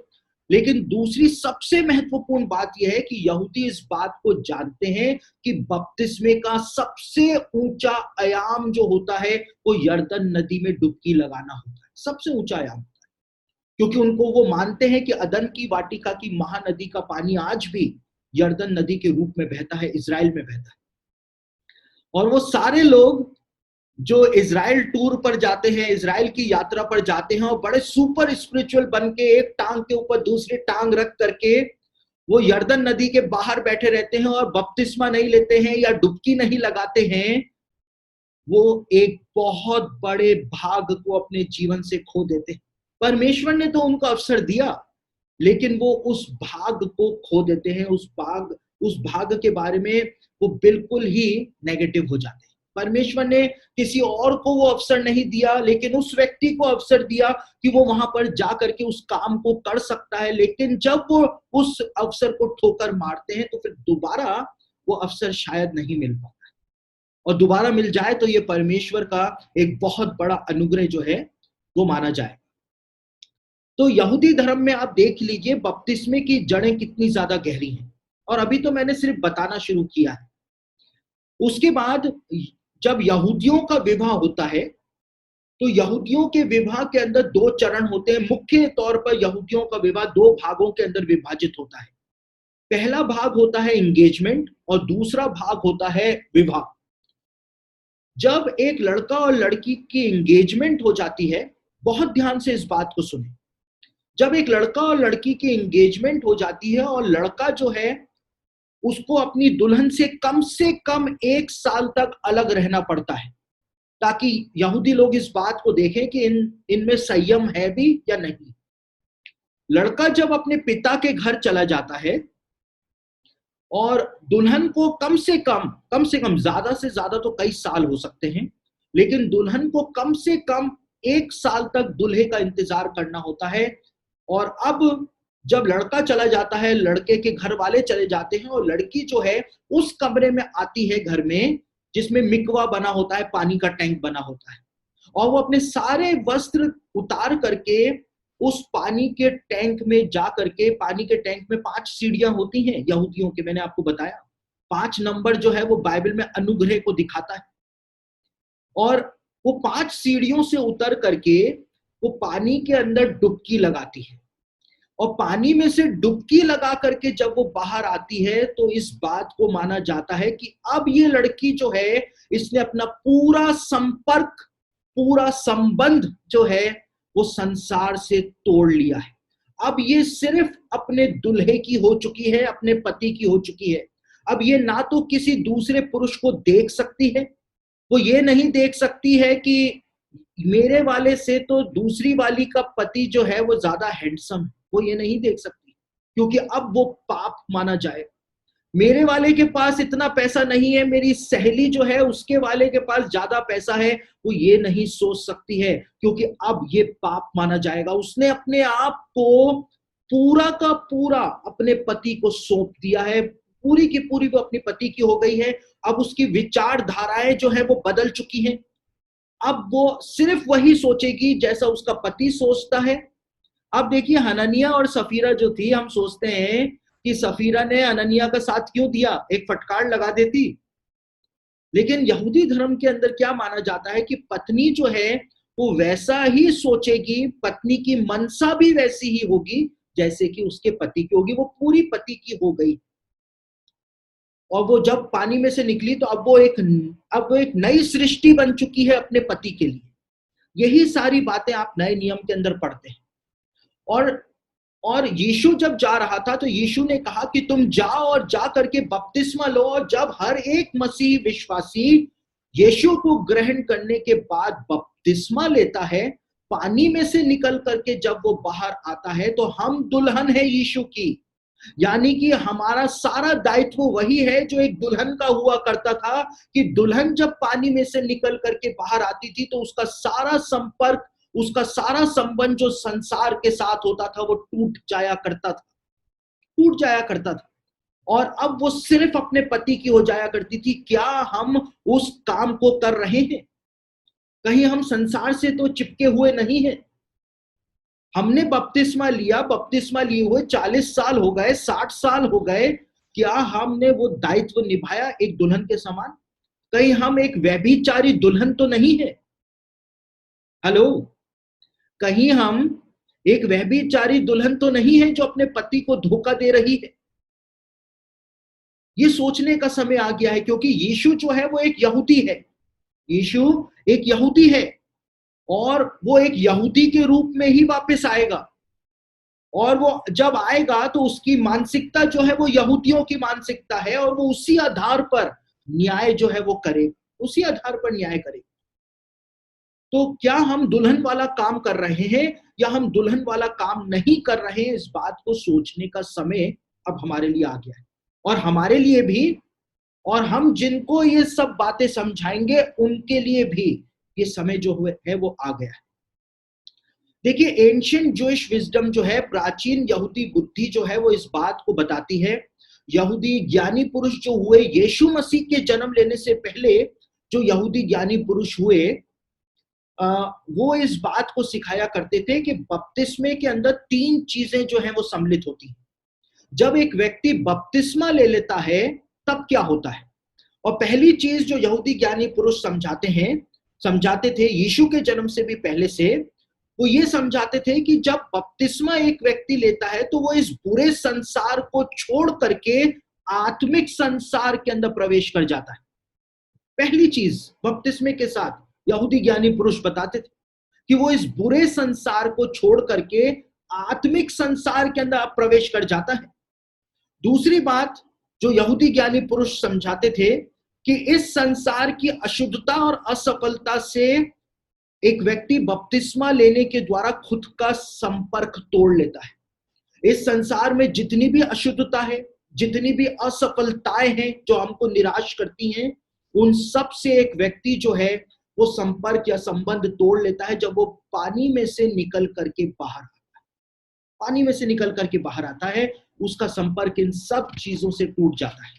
लेकिन दूसरी सबसे महत्वपूर्ण बात यह है कि यहूदी इस बात को जानते हैं कि बपतिस्मे का सबसे ऊंचा आयाम जो होता है वो यरदन नदी में डुबकी लगाना होता है, सबसे ऊंचा आयाम होता है। क्योंकि उनको, वो मानते हैं कि अदन की वाटिका की महानदी का पानी आज भी यरदन नदी के रूप में बहता है, इजराइल में बहता है। और वो सारे लोग जो इजराइल टूर पर जाते हैं, इजराइल की यात्रा पर जाते हैं और बड़े सुपर स्पिरिचुअल बन के एक टांग के ऊपर दूसरी टांग रख करके वो यरदन नदी के बाहर बैठे रहते हैं और बपतिस्मा नहीं लेते हैं या डुबकी नहीं लगाते हैं, वो एक बहुत बड़े भाग को अपने जीवन से खो देते हैं। परमेश्वर ने तो उनको अवसर दिया, लेकिन वो उस भाग को खो देते हैं। उस भाग के बारे में वो बिल्कुल ही नेगेटिव हो जाते हैं। परमेश्वर ने किसी और को वो अवसर नहीं दिया, लेकिन उस व्यक्ति को अवसर दिया कि वो वहां पर जा करके उस काम को कर सकता है। लेकिन जब वो उस अवसर को ठोकर मारते हैं तो फिर दोबारा वो अवसर शायद नहीं मिल पाता, और दोबारा मिल जाए तो ये परमेश्वर का एक बहुत बड़ा अनुग्रह जो है वो माना जाए। तो यहूदी धर्म में आप देख लीजिए बपतिस्मे की जड़ें कितनी ज्यादा गहरी हैं, और अभी तो मैंने सिर्फ बताना शुरू किया है। उसके बाद जब यहूदियों का विवाह होता है तो यहूदियों के विवाह के अंदर दो चरण होते हैं। मुख्य तौर पर यहूदियों का विवाह दो भागों के अंदर विभाजित होता है। पहला भाग होता है एंगेजमेंट और दूसरा भाग होता है विवाह। जब एक लड़का और लड़की की एंगेजमेंट हो जाती है, बहुत ध्यान से इस बात को सुने, जब एक लड़का और लड़की की एंगेजमेंट हो जाती है और लड़का जो है उसको अपनी दुल्हन से कम 1 साल तक अलग रहना पड़ता है, ताकि यहूदी लोग इस बात को देखें कि इनमें संयम है भी या नहीं। लड़का जब अपने पिता के घर चला जाता है और दुल्हन को कम से कम, ज्यादा से ज्यादा तो कई साल हो सकते हैं, लेकिन दुल्हन को कम से कम 1 साल तक दूल्हे का इंतजार करना होता है। और अब जब लड़का चला जाता है, लड़के के घर वाले चले जाते हैं और लड़की जो है उस कमरे में आती है, घर में जिसमें मिकवा बना होता है, पानी का टैंक बना होता है, और वो अपने सारे वस्त्र उतार करके उस पानी के टैंक में जा करके, पानी के टैंक में 5 सीढ़ियां होती हैं यहूदियों के, मैंने आपको बताया 5 नंबर जो है वो बाइबल में अनुग्रह को दिखाता है। और वो 5 सीढ़ियों से उतर करके वो पानी के अंदर डुबकी लगाती है, और पानी में से डुबकी लगा करके जब वो बाहर आती है तो इस बात को माना जाता है कि अब ये लड़की जो है इसने अपना पूरा संपर्क, पूरा संबंध जो है वो संसार से तोड़ लिया है। अब ये सिर्फ अपने दूल्हे की हो चुकी है, अपने पति की हो चुकी है। अब ये ना तो किसी दूसरे पुरुष को देख सकती है, वो ये नहीं देख सकती है कि मेरे वाले से तो दूसरी वाली का पति जो है वो ज्यादा हैंडसम है, वो ये नहीं देख सकती, क्योंकि अब वो पाप माना जाए। मेरे वाले के पास इतना पैसा नहीं है, मेरी सहेली जो है उसके वाले के पास ज्यादा पैसा है, वो ये नहीं सोच सकती है, क्योंकि अब ये पाप माना जाएगा। उसने अपने आप को पूरा का पूरा अपने पति को सौंप दिया है, पूरी की पूरी वो अपने पति की हो गई है। अब उसकी विचारधाराएं जो है वो बदल चुकी हैं। अब वो सिर्फ वही सोचेगी जैसा उसका पति सोचता है। अब देखिए हननिया और सफीरा जो थी, हम सोचते हैं कि सफीरा ने हननिया का साथ क्यों दिया, एक फटकार लगा देती। लेकिन यहूदी धर्म के अंदर क्या माना जाता है कि पत्नी जो है वो वैसा ही सोचेगी, पत्नी की मनसा भी वैसी ही होगी जैसे कि उसके पति की होगी, वो पूरी पति की हो गई। और वो जब पानी में से निकली तो अब वो एक नई सृष्टि बन चुकी है अपने पति के लिए। यही सारी बातें आप नए नियम के अंदर पढ़ते हैं। और यीशु जब जा रहा था तो यीशु ने कहा कि तुम जाओ और जा करके बपतिस्मा लो, और जब हर एक मसीह विश्वासी यीशु को ग्रहण करने के बाद बपतिस्मा लेता है, पानी में से निकल करके जब वो बाहर आता है, तो हम दुल्हन है यीशु की। यानी कि हमारा सारा दायित्व वही है जो एक दुल्हन का हुआ करता था, कि दुल्हन जब पानी में से निकल करके बाहर आती थी तो उसका सारा संपर्क, उसका सारा संबंध जो संसार के साथ होता था वो टूट जाया करता था। और अब वो सिर्फ अपने पति की हो जाया करती थी। क्या हम उस काम को कर रहे हैं? कहीं हम संसार से तो चिपके हुए नहीं हैं। हमने बपतिस्मा लिया, बपतिस्मा लिए हुए 40 साल हो गए, 60 साल हो गए। क्या हमने वो दायित्व निभाया एक दुल्हन के समान? कहीं हम एक व्यभिचारी दुल्हन तो नहीं है? हेलो, कहीं हम एक व्यभिचारी दुल्हन तो नहीं है जो अपने पति को धोखा दे रही है? ये सोचने का समय आ गया है, क्योंकि यीशु जो है वो एक यहूदी है। यीशु एक यहूदी है, और वो एक यहूदी के रूप में ही वापस आएगा। और वो जब आएगा तो उसकी मानसिकता जो है वो यहूदियों की मानसिकता है, और वो उसी आधार पर न्याय जो है वो करे, उसी आधार पर न्याय करे। तो क्या हम दुल्हन वाला काम कर रहे हैं या हम दुल्हन वाला काम नहीं कर रहे हैं? इस बात को सोचने का समय अब हमारे लिए आ गया है, और हमारे लिए भी, और हम जिनको ये सब बातें समझाएंगे उनके लिए भी ये समय जो है वो आ गया है। देखिए, एंशिएंट जूइश विजडम जो है, प्राचीन यहूदी बुद्धि जो है वो इस बात को बताती है। यहूदी ज्ञानी पुरुष जो हुए यीशु मसीह के जन्म लेने से पहले, जो यहूदी ज्ञानी पुरुष हुए, वो इस बात को सिखाया करते थे कि बपतिस्मे के अंदर 3 चीजें जो है वो सम्मिलित होती हैं। जब एक व्यक्ति बपतिस्मा ले लेता है तब क्या होता है? और पहली चीज जो यहूदी ज्ञानी पुरुष समझाते थे यीशु के जन्म से भी पहले से, वो ये समझाते थे कि जब बपतिस्मा एक व्यक्ति लेता है तो वो इस बुरे संसार को छोड़ करके आत्मिक संसार के अंदर प्रवेश कर जाता है। पहली चीज बपतिस्मे के साथ यहूदी ज्ञानी पुरुष बताते थे कि वो इस बुरे संसार को छोड़ करके आत्मिक संसार के अंदर प्रवेश कर जाता है। दूसरी बात जो यहूदी ज्ञानी पुरुष समझाते थे कि इस संसार की अशुद्धता और असफलता से एक व्यक्ति बपतिस्मा लेने के द्वारा खुद का संपर्क तोड़ लेता है। इस संसार में जितनी भी अशुद्धता है, जितनी भी असफलताएं हैं जो हमको निराश करती हैं, उन सब से एक व्यक्ति जो है वो संपर्क या संबंध तोड़ लेता है जब वो पानी में से निकल करके बाहर आता है। पानी में से निकल करके बाहर आता है, उसका संपर्क इन सब चीजों से टूट जाता है।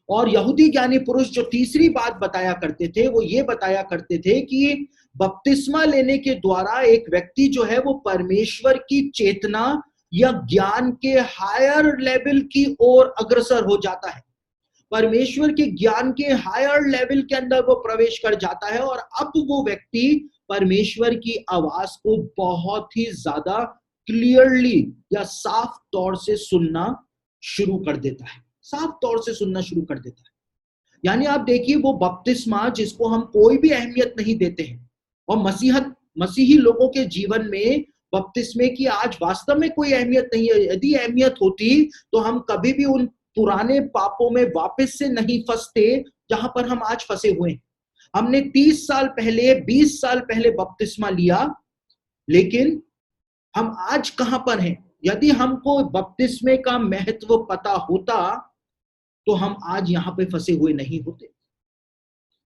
और यहूदी ज्ञानी पुरुष जो तीसरी बात बताया करते थे, वो ये बताया करते थे कि बपतिस्मा लेने के द्वारा एक व्यक्ति जो है वो परमेश्वर की चेतना या ज्ञान के हायर लेवल की ओर अग्रसर हो जाता है। परमेश्वर के ज्ञान के हायर लेवल के अंदर वो प्रवेश कर जाता है, और अब वो व्यक्ति परमेश्वर की आवाज को बहुत ही ज्यादा क्लियरली या साफ तौर से सुनना शुरू कर देता है। साफ तौर से सुनना शुरू कर देता है। यानी आप देखिए, वो बपतिस्मा जिसको हम कोई भी अहमियत नहीं देते हैं, और मसीही लोगों के जीवन में बपतिस्मे की आज वास्तव में कोई अहमियत नहीं है। यदि अहमियत होती तो हम कभी भी उन पुराने पापों में वापस से नहीं फंसते जहां पर हम आज फंसे हुए हैं। हमने 30 साल पहले, 20 साल पहले बपतिस्मा लिया, लेकिन हम आज कहां पर हैं? यदि हमको बपतिस्मे का महत्व पता होता तो हम आज यहां पे फंसे हुए नहीं होते।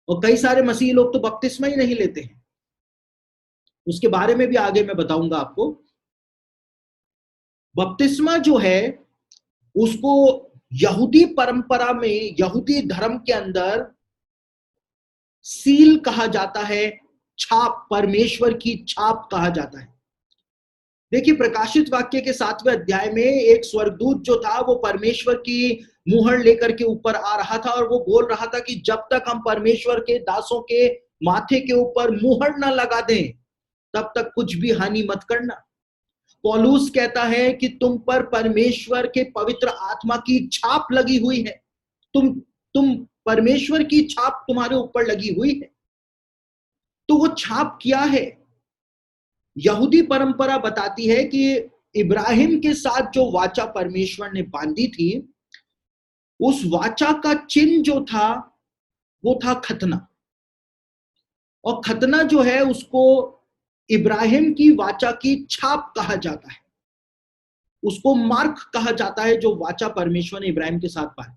और कई सारे मसीही लोग तो बपतिस्मा ही नहीं लेते हैं। उसके बारे में भी आगे मैं बताऊंगा आपको। बपतिस्मा जो है उसको यहूदी परंपरा में, यहूदी धर्म के अंदर सील कहा जाता है, छाप, परमेश्वर की छाप कहा जाता है। देखिए, प्रकाशित वाक्य के 7वें अध्याय में एक स्वर्गदूत जो था वो परमेश्वर की मुहर लेकर के ऊपर आ रहा था, और वो बोल रहा था कि जब तक हम परमेश्वर के दासों के माथे के ऊपर मुहर ना लगा दें तब तक कुछ भी हानि मत करना। पौलुस कहता है कि तुम पर परमेश्वर के पवित्र आत्मा की छाप लगी हुई है, तुम परमेश्वर की छाप तुम्हारे ऊपर लगी हुई है। तो वो छाप क्या है? यहूदी परंपरा बताती है कि इब्राहिम के साथ जो वाचा परमेश्वर ने बांधी थी, उस वाचा का चिन्ह जो था वो था खतना। और खतना जो है उसको इब्राहिम की वाचा की छाप कहा जाता है, उसको मार्क कहा जाता है जो वाचा परमेश्वर ने इब्राहिम के साथ बांधी।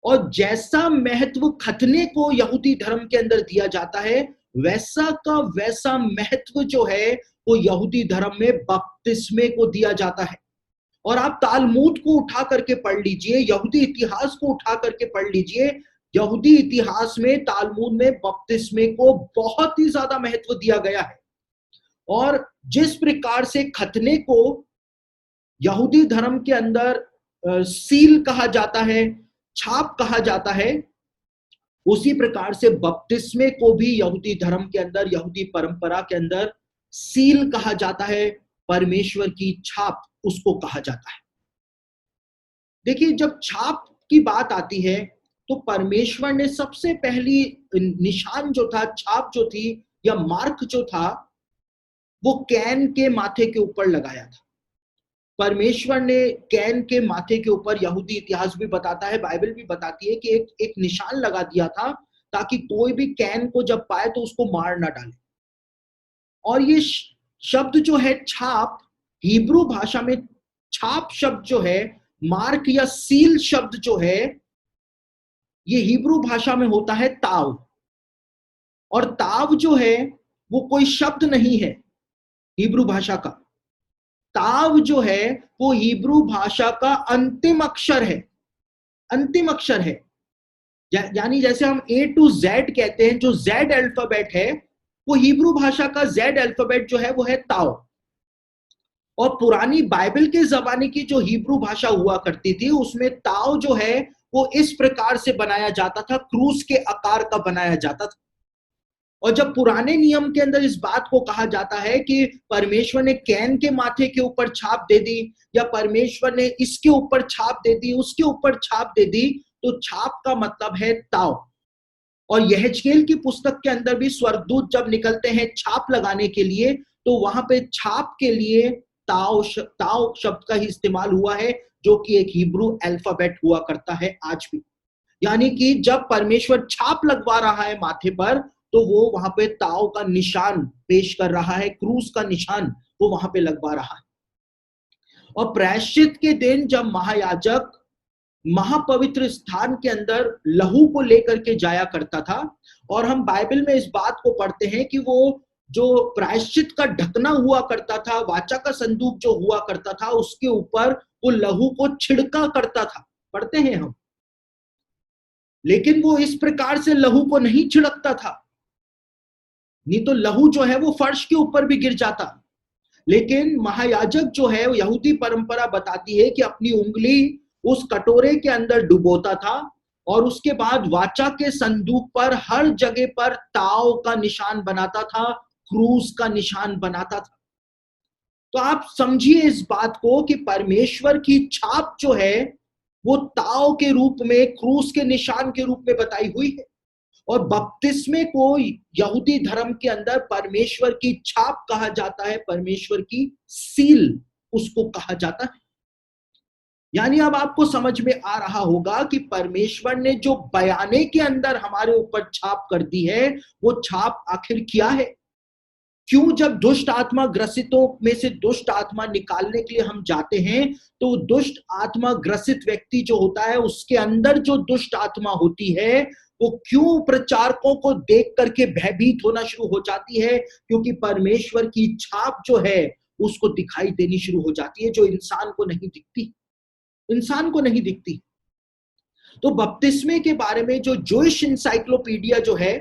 और जैसा महत्व खतने को यहूदी धर्म के अंदर दिया जाता है, वैसा का वैसा महत्व जो है वो यहूदी धर्म में बपतिस्मे को दिया जाता है। और आप तालमूद को उठा करके पढ़ लीजिए, यहूदी इतिहास को उठा करके पढ़ लीजिए, यहूदी इतिहास में तालमूद में बपतिस्मे को बहुत ही ज्यादा महत्व दिया गया है। और जिस प्रकार से खतने को यहूदी धर्म के अंदर सील कहा जाता है, छाप कहा जाता है, उसी प्रकार से बपतिस्मे को भी यहूदी धर्म के अंदर, यहूदी परंपरा के अंदर सील कहा जाता है, परमेश्वर की छाप उसको कहा जाता है। देखिए, जब छाप की बात आती है तो परमेश्वर ने सबसे पहली निशान जो था, छाप जो थी या मार्क जो था, वो कैन के माथे के ऊपर लगाया था। परमेश्वर ने कैन के माथे के ऊपर, यहूदी इतिहास भी बताता है, बाइबल भी बताती है कि एक निशान लगा दिया था ताकि कोई भी कैन को जब पाए तो उसको मार ना डाले। और ये शब्द जो है छाप, हिब्रू भाषा में छाप शब्द जो है, मार्क या सील शब्द जो है, ये हिब्रू भाषा में होता है ताव। और ताव जो है वो कोई शब्द नहीं है हिब्रू भाषा का। ताव जो है वो हिब्रू भाषा का अंतिम अक्षर है, अंतिम अक्षर है। यानी जैसे हम A to Z कहते हैं, जो Z अल्फाबेट है, वो हिब्रू भाषा का Z अल्फाबेट जो है वो है ताव। और पुरानी बाइबल के जमाने की जो हिब्रू भाषा हुआ करती थी, उसमें ताव जो है वो इस प्रकार से बनाया जाता था, क्रूस के आकार का बनाया जाता था। और जब पुराने नियम के अंदर इस बात को कहा जाता है कि परमेश्वर ने कैन के माथे के ऊपर छाप दे दी, या परमेश्वर ने इसके ऊपर छाप दे दी, उसके ऊपर छाप दे दी, तो छाप का मतलब है ताव। और यहेजकेल की पुस्तक के अंदर भी स्वर्गदूत जब निकलते हैं छाप लगाने के लिए, तो वहां पे छाप के लिए ताव शब्द का ही इस्तेमाल हुआ है, जो कि एक हिब्रू अल्फाबेट हुआ करता है आज भी। यानी कि जब परमेश्वर छाप लगवा रहा है माथे पर, तो वो वहां पे ताव का निशान पेश कर रहा है, क्रूस का निशान वो वहां पे लगवा रहा है। और प्रायश्चित के दिन जब महायाजक महापवित्र स्थान के अंदर लहू को लेकर के जाया करता था, और हम बाइबल में इस बात को पढ़ते हैं कि वो जो प्रायश्चित का ढकना हुआ करता था, वाचा का संदूक जो हुआ करता था, उसके ऊपर वो लहू को छिड़का करता था, पढ़ते हैं हम। लेकिन वो इस प्रकार से लहू को नहीं छिड़कता था, नहीं तो लहू जो है वो फर्श के ऊपर भी गिर जाता। लेकिन महायाजक जो है, यहूदी परंपरा बताती है कि अपनी उंगली उस कटोरे के अंदर डुबोता था, और उसके बाद वाचा के संदूक पर हर जगह पर ताव का निशान बनाता था, क्रूस का निशान बनाता था। तो आप समझिए इस बात को कि परमेश्वर की छाप जो है वो ताव के रूप में, क्रूस के निशान के रूप में बताई हुई है। और बपतिस्मे को यहूदी धर्म के अंदर परमेश्वर की छाप कहा जाता है, परमेश्वर की सील उसको कहा जाता है। यानी अब आपको समझ में आ रहा होगा कि परमेश्वर ने जो बयाने के अंदर हमारे ऊपर छाप कर दी है, वो छाप आखिर क्या है? क्यों जब दुष्ट आत्मा ग्रसितों में से दुष्ट आत्मा निकालने के लिए हम जाते हैं, तो दुष्ट आत्मा ग्रसित व्यक्ति जो होता है, उसके अंदर जो दुष्ट आत्मा होती है, वो क्यों प्रचारकों को देख करके भयभीत होना शुरू हो जाती है? क्योंकि परमेश्वर की छाप जो है उसको दिखाई देनी शुरू हो जाती है, जो इंसान को नहीं दिखती, इंसान को नहीं दिखती। तो बपतिस्मे के बारे में जो जूइश इंसाइक्लोपीडिया जो है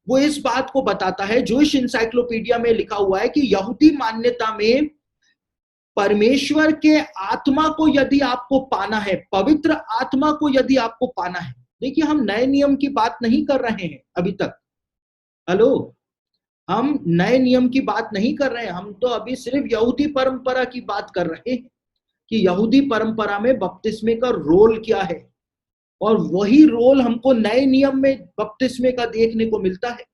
वो इस बात को बताता है, जूइश इंसाइक्लोपीडिया में लिखा हुआ है कि यहूदी मान्यता में परमेश्वर के आत्मा को यदि आपको पाना है, पवित्र आत्मा को यदि आपको पाना है, देखिए हम नए नियम की बात नहीं कर रहे हैं अभी तक, हेलो, हम नए नियम की बात नहीं कर रहे हैं, हम तो अभी सिर्फ यहूदी परंपरा की बात कर रहे हैं कि यहूदी परंपरा में बपतिस्मे का रोल क्या है। और वही रोल हमको नए नियम में बपतिस्मे का देखने को मिलता है।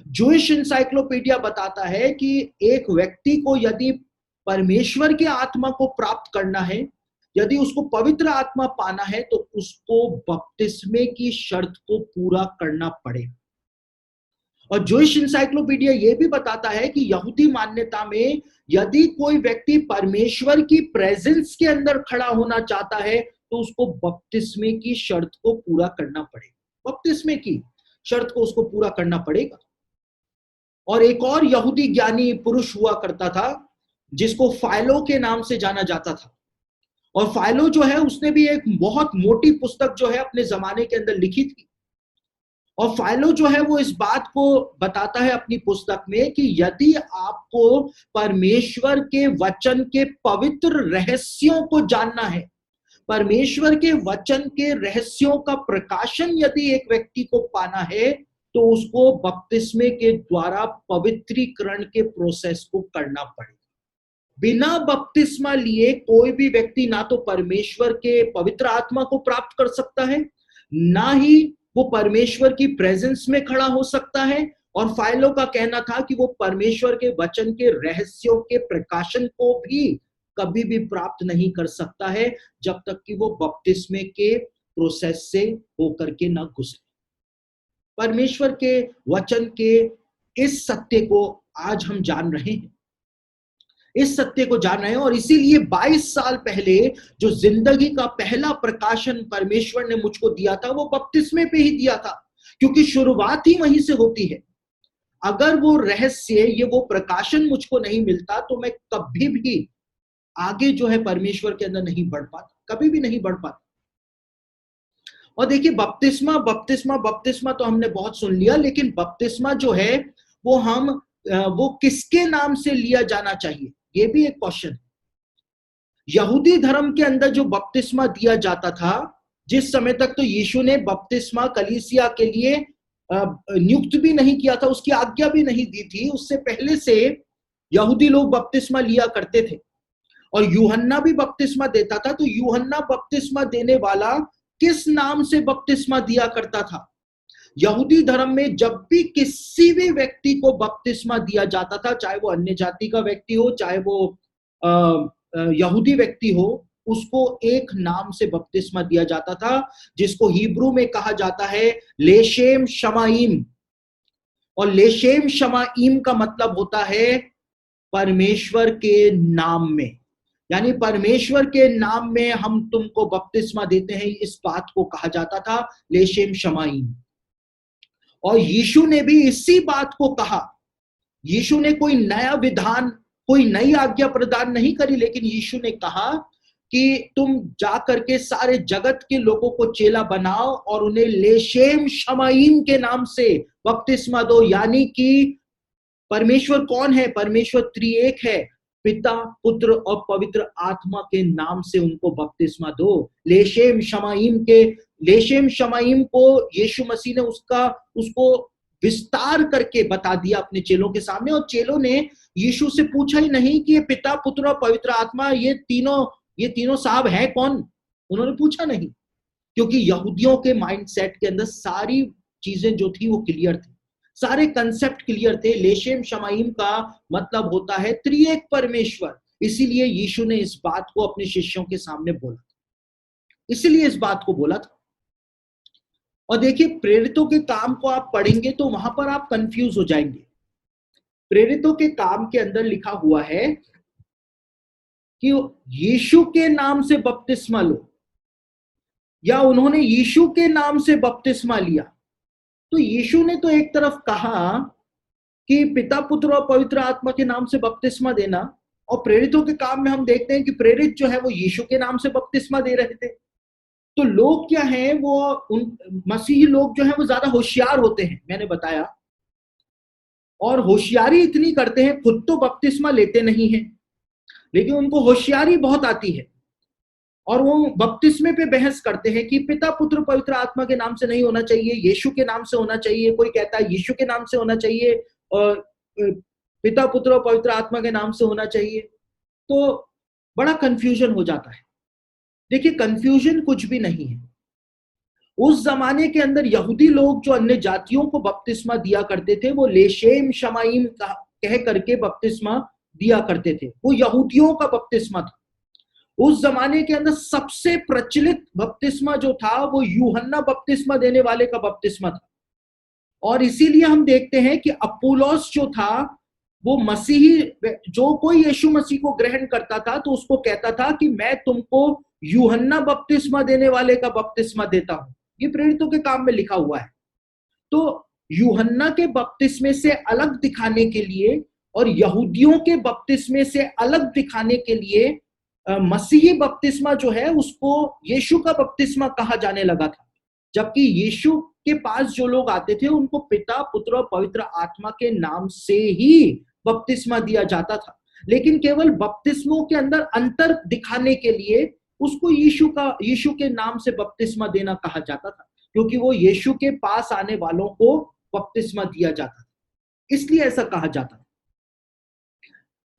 जूइश इंसाइक्लोपीडिया बताता है कि एक व्यक्ति को यदि परमेश्वर की आत्मा को प्राप्त करना है, यदि उसको पवित्र आत्मा पाना है, तो उसको बपतिस्मे की शर्त को पूरा करना पड़ेगा। और जूइश इंसाइक्लोपीडिया यह भी बताता है कि यहूदी मान्यता में यदि कोई व्यक्ति परमेश्वर की प्रेजेंस के अंदर खड़ा होना चाहता है, तो उसको बपतिस्मे की शर्त को पूरा करना पड़ेगा। बपतिस्मे की शर्त को उसको पूरा करना पड़ेगा। और एक और यहूदी ज्ञानी पुरुष हुआ करता था जिसको फाइलो के नाम से जाना जाता था। और फाइलो जो है उसने भी एक बहुत मोटी पुस्तक जो है अपने जमाने के अंदर लिखी थी। और फाइलो जो है वो इस बात को बताता है अपनी पुस्तक में कि यदि आपको परमेश्वर के वचन के पवित्र रहस्यों को जानना है, परमेश्वर के वचन के रहस्यों का प्रकाशन यदि एक व्यक्ति को पाना है, तो उसको बपतिस्मे के द्वारा पवित्रीकरण के प्रोसेस को करना पड़ेगा। बिना बपतिस्मा लिए कोई भी व्यक्ति ना तो परमेश्वर के पवित्र आत्मा को प्राप्त कर सकता है, ना ही वो परमेश्वर की प्रेजेंस में खड़ा हो सकता है। और फाइलो का कहना था कि वो परमेश्वर के वचन के रहस्यों के प्रकाशन को भी कभी भी प्राप्त नहीं कर सकता है, जब तक कि वो बपतिस्मे के प्रोसेस से होकर के ना गुजरे। परमेश्वर के वचन के इस सत्य को आज हम जान रहे हैं, इस सत्य को जान रहे हैं। और इसीलिए 22 साल पहले जो जिंदगी का पहला प्रकाशन परमेश्वर ने मुझको दिया था, वो बपतिस्मे पे ही दिया था, क्योंकि शुरुआत ही वहीं से होती है। अगर वो रहस्य, ये वो प्रकाशन मुझको नहीं मिलता, तो मैं कभी भी आगे जो है परमेश्वर के अंदर नहीं बढ़ पाता, कभी भी नहीं बढ़ पाता। और देखिए, बपतिस्मा बपतिस्मा बपतिस्मा तो हमने बहुत सुन लिया, लेकिन बपतिस्मा जो है वो किसके नाम से लिया जाना चाहिए, ये भी एक क्वेश्चन है। यहूदी धर्म के अंदर जो बपतिस्मा दिया जाता था, जिस समय तक तो यीशु ने बपतिस्मा कलीसिया के लिए नियुक्त भी नहीं किया था, उसकी आज्ञा भी नहीं दी थी, उससे पहले से यहूदी लोग बपतिस्मा लिया करते थे। और यूहन्ना भी बपतिस्मा देता था। तो यूहन्ना बपतिस्मा देने वाला किस नाम से बपतिस्मा दिया करता था? यहूदी धर्म में जब भी किसी भी व्यक्ति को बपतिस्मा दिया जाता था, चाहे वो अन्य जाति का व्यक्ति हो, चाहे वो यहूदी व्यक्ति हो, उसको एक नाम से बपतिस्मा दिया जाता था, जिसको हिब्रू में कहा जाता है लेशेम शमाइम। और लेशेम शमाइम का मतलब होता है परमेश्वर के नाम में, यानी परमेश्वर के नाम में हम तुमको बपतिस्मा देते हैं, इस बात को कहा जाता था लेशेम शमाइम। और यीशु ने भी इसी बात को कहा। यीशु ने कोई नया विधान, कोई नई आज्ञा प्रदान नहीं करी, लेकिन यीशु ने कहा कि तुम जाकर के सारे जगत के लोगों को चेला बनाओ और उन्हें लेशेम शमाइम के नाम से बपतिस्मा दो। यानी कि परमेश्वर कौन है? परमेश्वर त्रिएक है, पिता, पुत्र और पवित्र आत्मा के नाम से उनको बपतिस्मा दो। लेशेम शमाइम को यीशु मसीह ने उसको विस्तार करके बता दिया अपने चेलों के सामने। और चेलों ने यीशु से पूछा ही नहीं कि ये पिता, पुत्र और पवित्र आत्मा, ये तीनों साहब है कौन? उन्होंने पूछा नहीं, क्योंकि यहूदियों के माइंडसेट के अंदर सारी चीजें जो थी वो क्लियर थी, सारे कंसेप्ट क्लियर थे। लेशेम शमाइम का मतलब होता है त्रिएक परमेश्वर। इसीलिए यीशु ने इस बात को अपने शिष्यों के सामने बोला था, इसीलिए इस बात को बोला था। और देखिए, प्रेरितों के काम को आप पढ़ेंगे तो वहां पर आप कंफ्यूज हो जाएंगे। प्रेरितों के काम के अंदर लिखा हुआ है कि यीशु के नाम से बपतिस्मा लो, या उन्होंने यीशु के नाम से बपतिस्मा लिया। तो यीशु ने तो एक तरफ कहा कि पिता, पुत्र और पवित्र आत्मा के नाम से बपतिस्मा देना, और प्रेरितों के काम में हम देखते हैं कि प्रेरित जो है वो यीशु के नाम से बपतिस्मा दे रहे थे। तो लोग क्या हैं, मसीही लोग जो हैं वो ज्यादा होशियार होते हैं, मैंने बताया, और होशियारी इतनी करते हैं, खुद तो बपतिस्मा लेते नहीं है, लेकिन उनको होशियारी बहुत आती है। और वो बपतिस्मे पे बहस करते हैं कि पिता, पुत्र, पवित्र आत्मा के नाम से नहीं होना चाहिए, यीशु के नाम से होना चाहिए। कोई कहता है यीशु के नाम से होना चाहिए, और पिता, पुत्र और पवित्र आत्मा के नाम से होना चाहिए। तो बड़ा कंफ्यूजन हो जाता है। देखिए, कंफ्यूजन कुछ भी नहीं है। उस जमाने के अंदर यहूदी लोग जो अन्य जातियों को बपतिस्मा दिया करते थे, वो लेशेम शमाइम कह करके बपतिस्मा दिया करते थे। वो यहूदियों का बपतिस्मा था। उस जमाने के अंदर सबसे प्रचलित बपतिस्मा जो था वो यूहन्ना बपतिस्मा देने वाले का बपतिस्मा था। और इसीलिए हम देखते हैं कि अपुल्लोस जो था वो मसीही, जो कोई यीशु मसीह को ग्रहण करता था तो उसको कहता था कि मैं तुमको यूहन्ना बपतिस्मा देने वाले का बपतिस्मा देता हूं। ये प्रेरितों के काम में लिखा हुआ है। तो यूहन्ना के बपतिस्मे से अलग दिखाने के लिए और यहूदियों के बपतिस्मे से अलग दिखाने के लिए मसीही बपतिस्मा जो है उसको यीशु का बपतिस्मा कहा जाने लगा था। जबकि यीशु के पास जो लोग आते थे उनको पिता, पुत्र और पवित्र आत्मा के नाम से ही बपतिस्मा दिया जाता था। लेकिन केवल बपतिस्मों के अंदर अंतर दिखाने के लिए उसको यीशु के नाम से बपतिस्मा देना कहा जाता था, क्योंकि वो यीशु के पास आने वालों को बपतिस्मा दिया जाता था, इसलिए ऐसा कहा जाता था।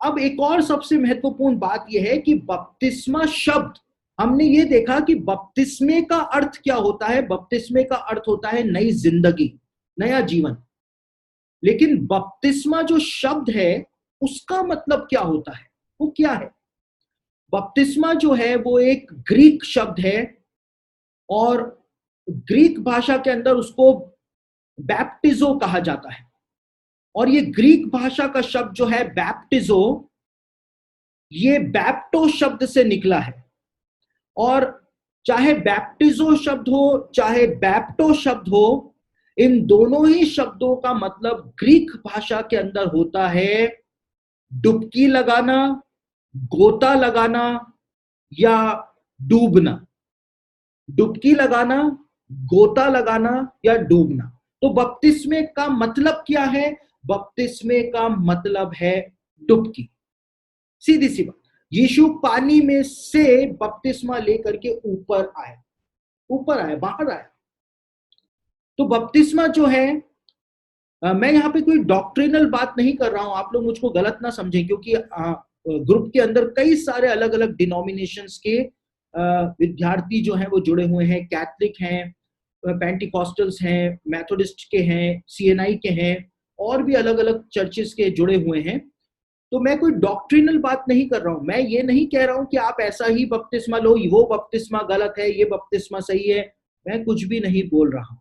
अब एक और सबसे महत्वपूर्ण बात यह है कि बपतिस्मा शब्द, हमने ये देखा कि बपतिस्मे का अर्थ क्या होता है। बपतिस्मे का अर्थ होता है नई जिंदगी, नया जीवन। लेकिन बपतिस्मा जो शब्द है उसका मतलब क्या होता है, वो क्या है? बपतिस्मा जो है वो एक ग्रीक शब्द है और ग्रीक भाषा के अंदर उसको बैप्टिजो कहा जाता है। और ये ग्रीक भाषा का शब्द जो है बैप्टिजो, ये बैप्टो शब्द से निकला है। और चाहे बैप्टिजो शब्द हो चाहे बैप्टो शब्द हो, इन दोनों ही शब्दों का मतलब ग्रीक भाषा के अंदर होता है डुबकी लगाना, गोता लगाना या डूबना। डुबकी लगाना, गोता लगाना या डूबना। तो बपतिस्मे का मतलब क्या है? बपतिस्मे का मतलब है डुबकी। सीधी सी बात, यीशु पानी में से बपतिस्मा लेकर के ऊपर आया, बाहर आया। तो बपतिस्मा जो है, मैं यहाँ पे कोई डॉक्ट्रिनल बात नहीं कर रहा हूं, आप लोग मुझको गलत ना समझें, क्योंकि ग्रुप के अंदर कई सारे अलग अलग डिनोमिनेशंस के विद्यार्थी जो हैं वो जुड़े हुए हैं। कैथलिक हैं, पेंटिकॉस्टल्स हैं, मेथोडिस्ट के हैं, सीएनआई के हैं, और भी अलग अलग चर्चेस के जुड़े हुए हैं। तो मैं कोई डॉक्ट्रिनल बात नहीं कर रहा हूं। मैं ये नहीं कह रहा हूं कि आप ऐसा ही बपतिस्मा लो, वो बपतिस्मा गलत है, ये बपतिस्मा सही है। मैं कुछ भी नहीं बोल रहा हूं।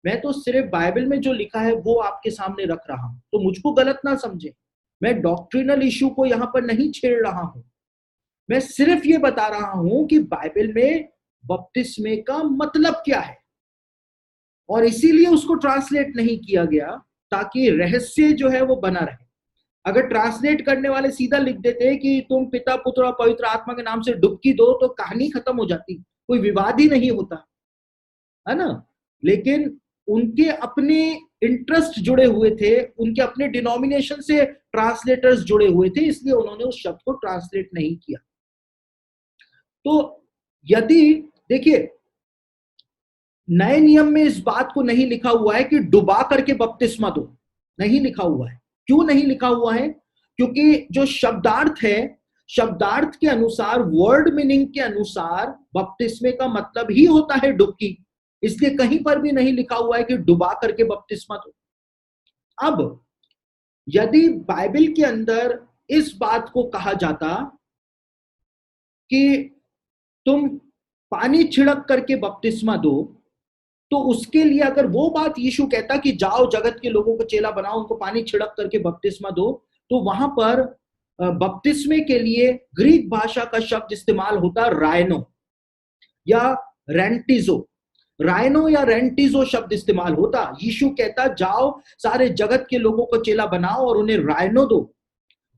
मैं तो सिर्फ बाइबल में जो लिखा है वो आपके सामने रख रहा हूं। तो मुझको गलत ना समझे, मैं डॉक्ट्रिनल इश्यू को यहां पर नहीं छेड़ रहा हूं। मैं सिर्फ ये बता रहा हूं कि बाइबल में बपतिस्मे का मतलब क्या है, और इसीलिए उसको ट्रांसलेट नहीं किया गया ताकि रहस्य जो है वो बना रहे। अगर ट्रांसलेट करने वाले सीधा लिख देते कि तुम पिता, पुत्र और पवित्र आत्मा के नाम से डुबकी दो, तो कहानी खत्म हो जाती, कोई विवाद ही नहीं होता, है ना। लेकिन उनके अपने इंटरेस्ट जुड़े हुए थे, उनके अपने डिनोमिनेशन से ट्रांसलेटर्स जुड़े हुए थे, इसलिए उन्होंने उस शब्द को ट्रांसलेट नहीं किया। तो यदि देखिए, नए नियम में इस बात को नहीं लिखा हुआ है कि डुबा करके बपतिस्मा दो, नहीं लिखा हुआ है। क्यों नहीं लिखा हुआ है? क्योंकि जो शब्दार्थ है, शब्दार्थ के अनुसार, वर्ड मीनिंग के अनुसार बपतिस्मे का मतलब ही होता है डुबकी। इसलिए कहीं पर भी नहीं लिखा हुआ है कि डुबा करके बपतिस्मा दो। अब यदि बाइबल के अंदर इस बात को कहा जाता कि तुम पानी छिड़क करके बपतिस्मा दो, तो उसके लिए अगर वो बात यीशु कहता कि जाओ जगत के लोगों को चेला बनाओ, उनको पानी छिड़क करके बपतिस्मा दो, तो वहां पर बपतिस्मे के लिए ग्रीक भाषा का शब्द इस्तेमाल होता रायनो या रेंटिजो। रायनो या रेंटिजो शब्द इस्तेमाल होता। यीशु कहता जाओ सारे जगत के लोगों को चेला बनाओ और उन्हें रायनो दो,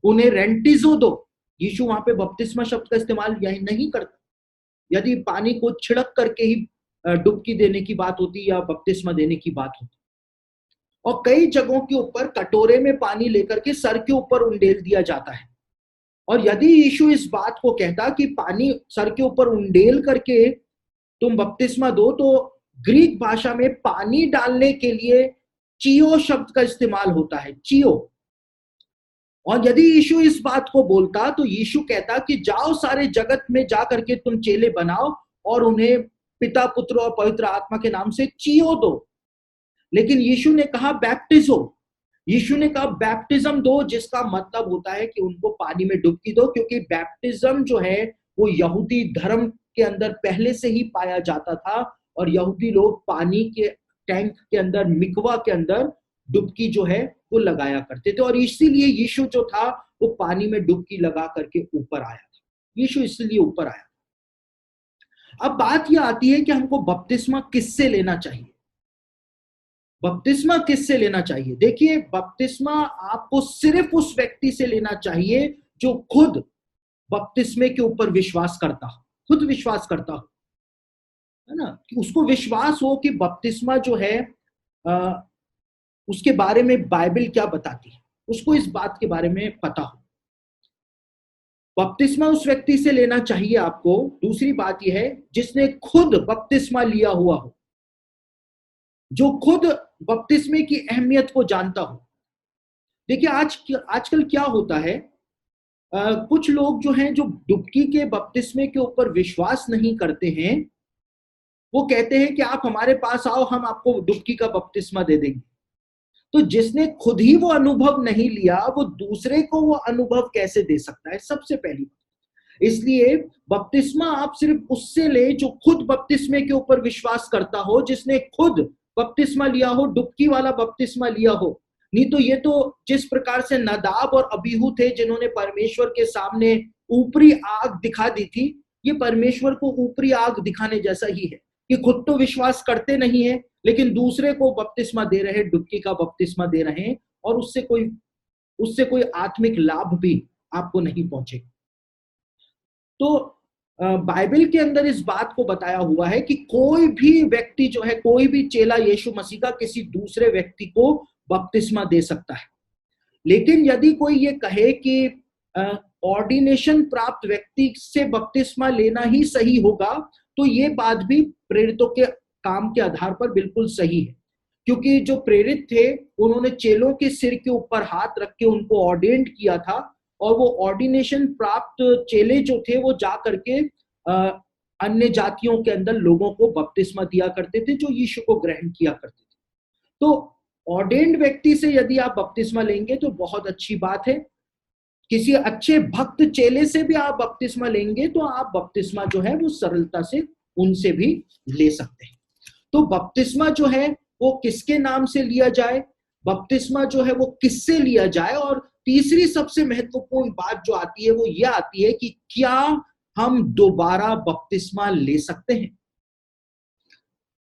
उन्हें रेंटिजो दो। यीशु वहां पे बपतिस्मा शब्द का इस्तेमाल यही नहीं करता। यदि पानी को छिड़क करके ही डुबकी देने की बात होती या बपतिस्मा देने की बात होती। और कई जगहों के ऊपर कटोरे में पानी लेकर के सर के ऊपर उंडेल दिया जाता है। और यदि यीशु इस बात को कहता कि पानी सर के ऊपर उंडेल करके तुम बपतिस्मा दो, तो ग्रीक भाषा में पानी डालने के लिए चियो शब्द का इस्तेमाल होता है, चियो। और यदि यीशु इस बात को बोलता तो यीशु कहता कि जाओ सारे जगत में जा करके तुम चेले बनाओ और उन्हें पिता, पुत्र और पवित्र आत्मा के नाम से चियो दो। लेकिन यीशु ने कहा बैप्टिजो, यीशु ने कहा बैप्टिज्म दो, जिसका मतलब होता है कि उनको पानी में डुबकी दो, क्योंकि बैप्टिज्म जो है वो यहूदी धर्म के अंदर पहले से ही पाया जाता था, और यहूदी लोग पानी के टैंक के अंदर, मिकवा के अंदर डुबकी जो है वो लगाया करते थे, और इसीलिए यीशु जो था वो पानी में डुबकी लगा करके ऊपर आया था। यीशु इसलिए ऊपर आया। अब बात यह आती है कि हमको बपतिस्मा किससे लेना चाहिए। बपतिस्मा किससे लेना चाहिए? देखिए, बपतिस्मा आपको सिर्फ उस व्यक्ति से लेना चाहिए जो खुद बपतिस्मे के ऊपर विश्वास करता हो, खुद विश्वास करता हो, है ना, कि उसको विश्वास हो कि बपतिस्मा जो है उसके बारे में बाइबल क्या बताती है, उसको इस बात के बारे में पता हो। बपतिस्मा उस व्यक्ति से लेना चाहिए आपको। दूसरी बात यह है जिसने खुद बपतिस्मा लिया हुआ हो, जो खुद बपतिस्मे की अहमियत को जानता हो। देखिए, आजकल क्या होता है, कुछ लोग जो हैं, जो डुबकी के बपतिस्मे के ऊपर विश्वास नहीं करते हैं, वो कहते हैं कि आप हमारे पास आओ, हम आपको डुबकी का बपतिस्मा दे देंगे। तो जिसने खुद ही वो अनुभव नहीं लिया, वो दूसरे को वो अनुभव कैसे दे सकता है? सबसे पहली बात। इसलिए बपतिस्मा आप सिर्फ उससे ले जो खुद बपतिस्मे के ऊपर विश्वास करता हो, जिसने खुद बपतिस्मा लिया हो, डुबकी वाला बपतिस्मा लिया हो। नहीं तो ये तो जिस प्रकार से नदाब और अबीहू थे, जिन्होंने परमेश्वर के सामने ऊपरी आग दिखा दी थी, ये परमेश्वर को ऊपरी आग दिखाने जैसा ही है कि खुद तो विश्वास करते नहीं है, लेकिन दूसरे को बपतिस्मा दे रहे हैं, डुबकी का बपतिस्मा दे रहे हैं, और उससे कोई आत्मिक लाभ भी आपको नहीं पहुंचेगा। तो बाइबल के अंदर इस बात को बताया हुआ है कि कोई भी व्यक्ति जो है, कोई भी चेला यीशु मसीह का किसी दूसरे व्यक्ति को बपतिस्मा दे सकता है। लेकिन यदि कोई ये कहे कि ऑर्डिनेशन प्राप्त व्यक्ति से बपतिस्मा लेना ही सही होगा, तो ये बात भी प्रेरितों के काम के आधार पर बिल्कुल सही है, क्योंकि जो प्रेरित थे उन्होंने चेलों के सिर के ऊपर हाथ रख के उनको ऑर्डेंड किया था, और वो ऑर्डिनेशन प्राप्त चेले जो थे वो जा करके अन्य जातियों के अंदर लोगों को बपतिस्मा दिया करते थे, जो यीशु को ग्रहण किया करते थे। तो ऑर्डेंड व्यक्ति से यदि आप बपतिस्मा लेंगे तो बहुत अच्छी बात है। किसी अच्छे भक्त चेले से भी आप बपतिस्मा लेंगे तो आप बपतिस्मा जो है वो सरलता से उनसे भी ले सकते हैं। तो बपतिस्मा जो है वो किसके नाम से लिया जाए, बपतिस्मा जो है वो किससे लिया जाए, और तीसरी सबसे महत्वपूर्ण बात जो आती है वो यह आती है कि क्या हम दोबारा बपतिस्मा ले सकते हैं।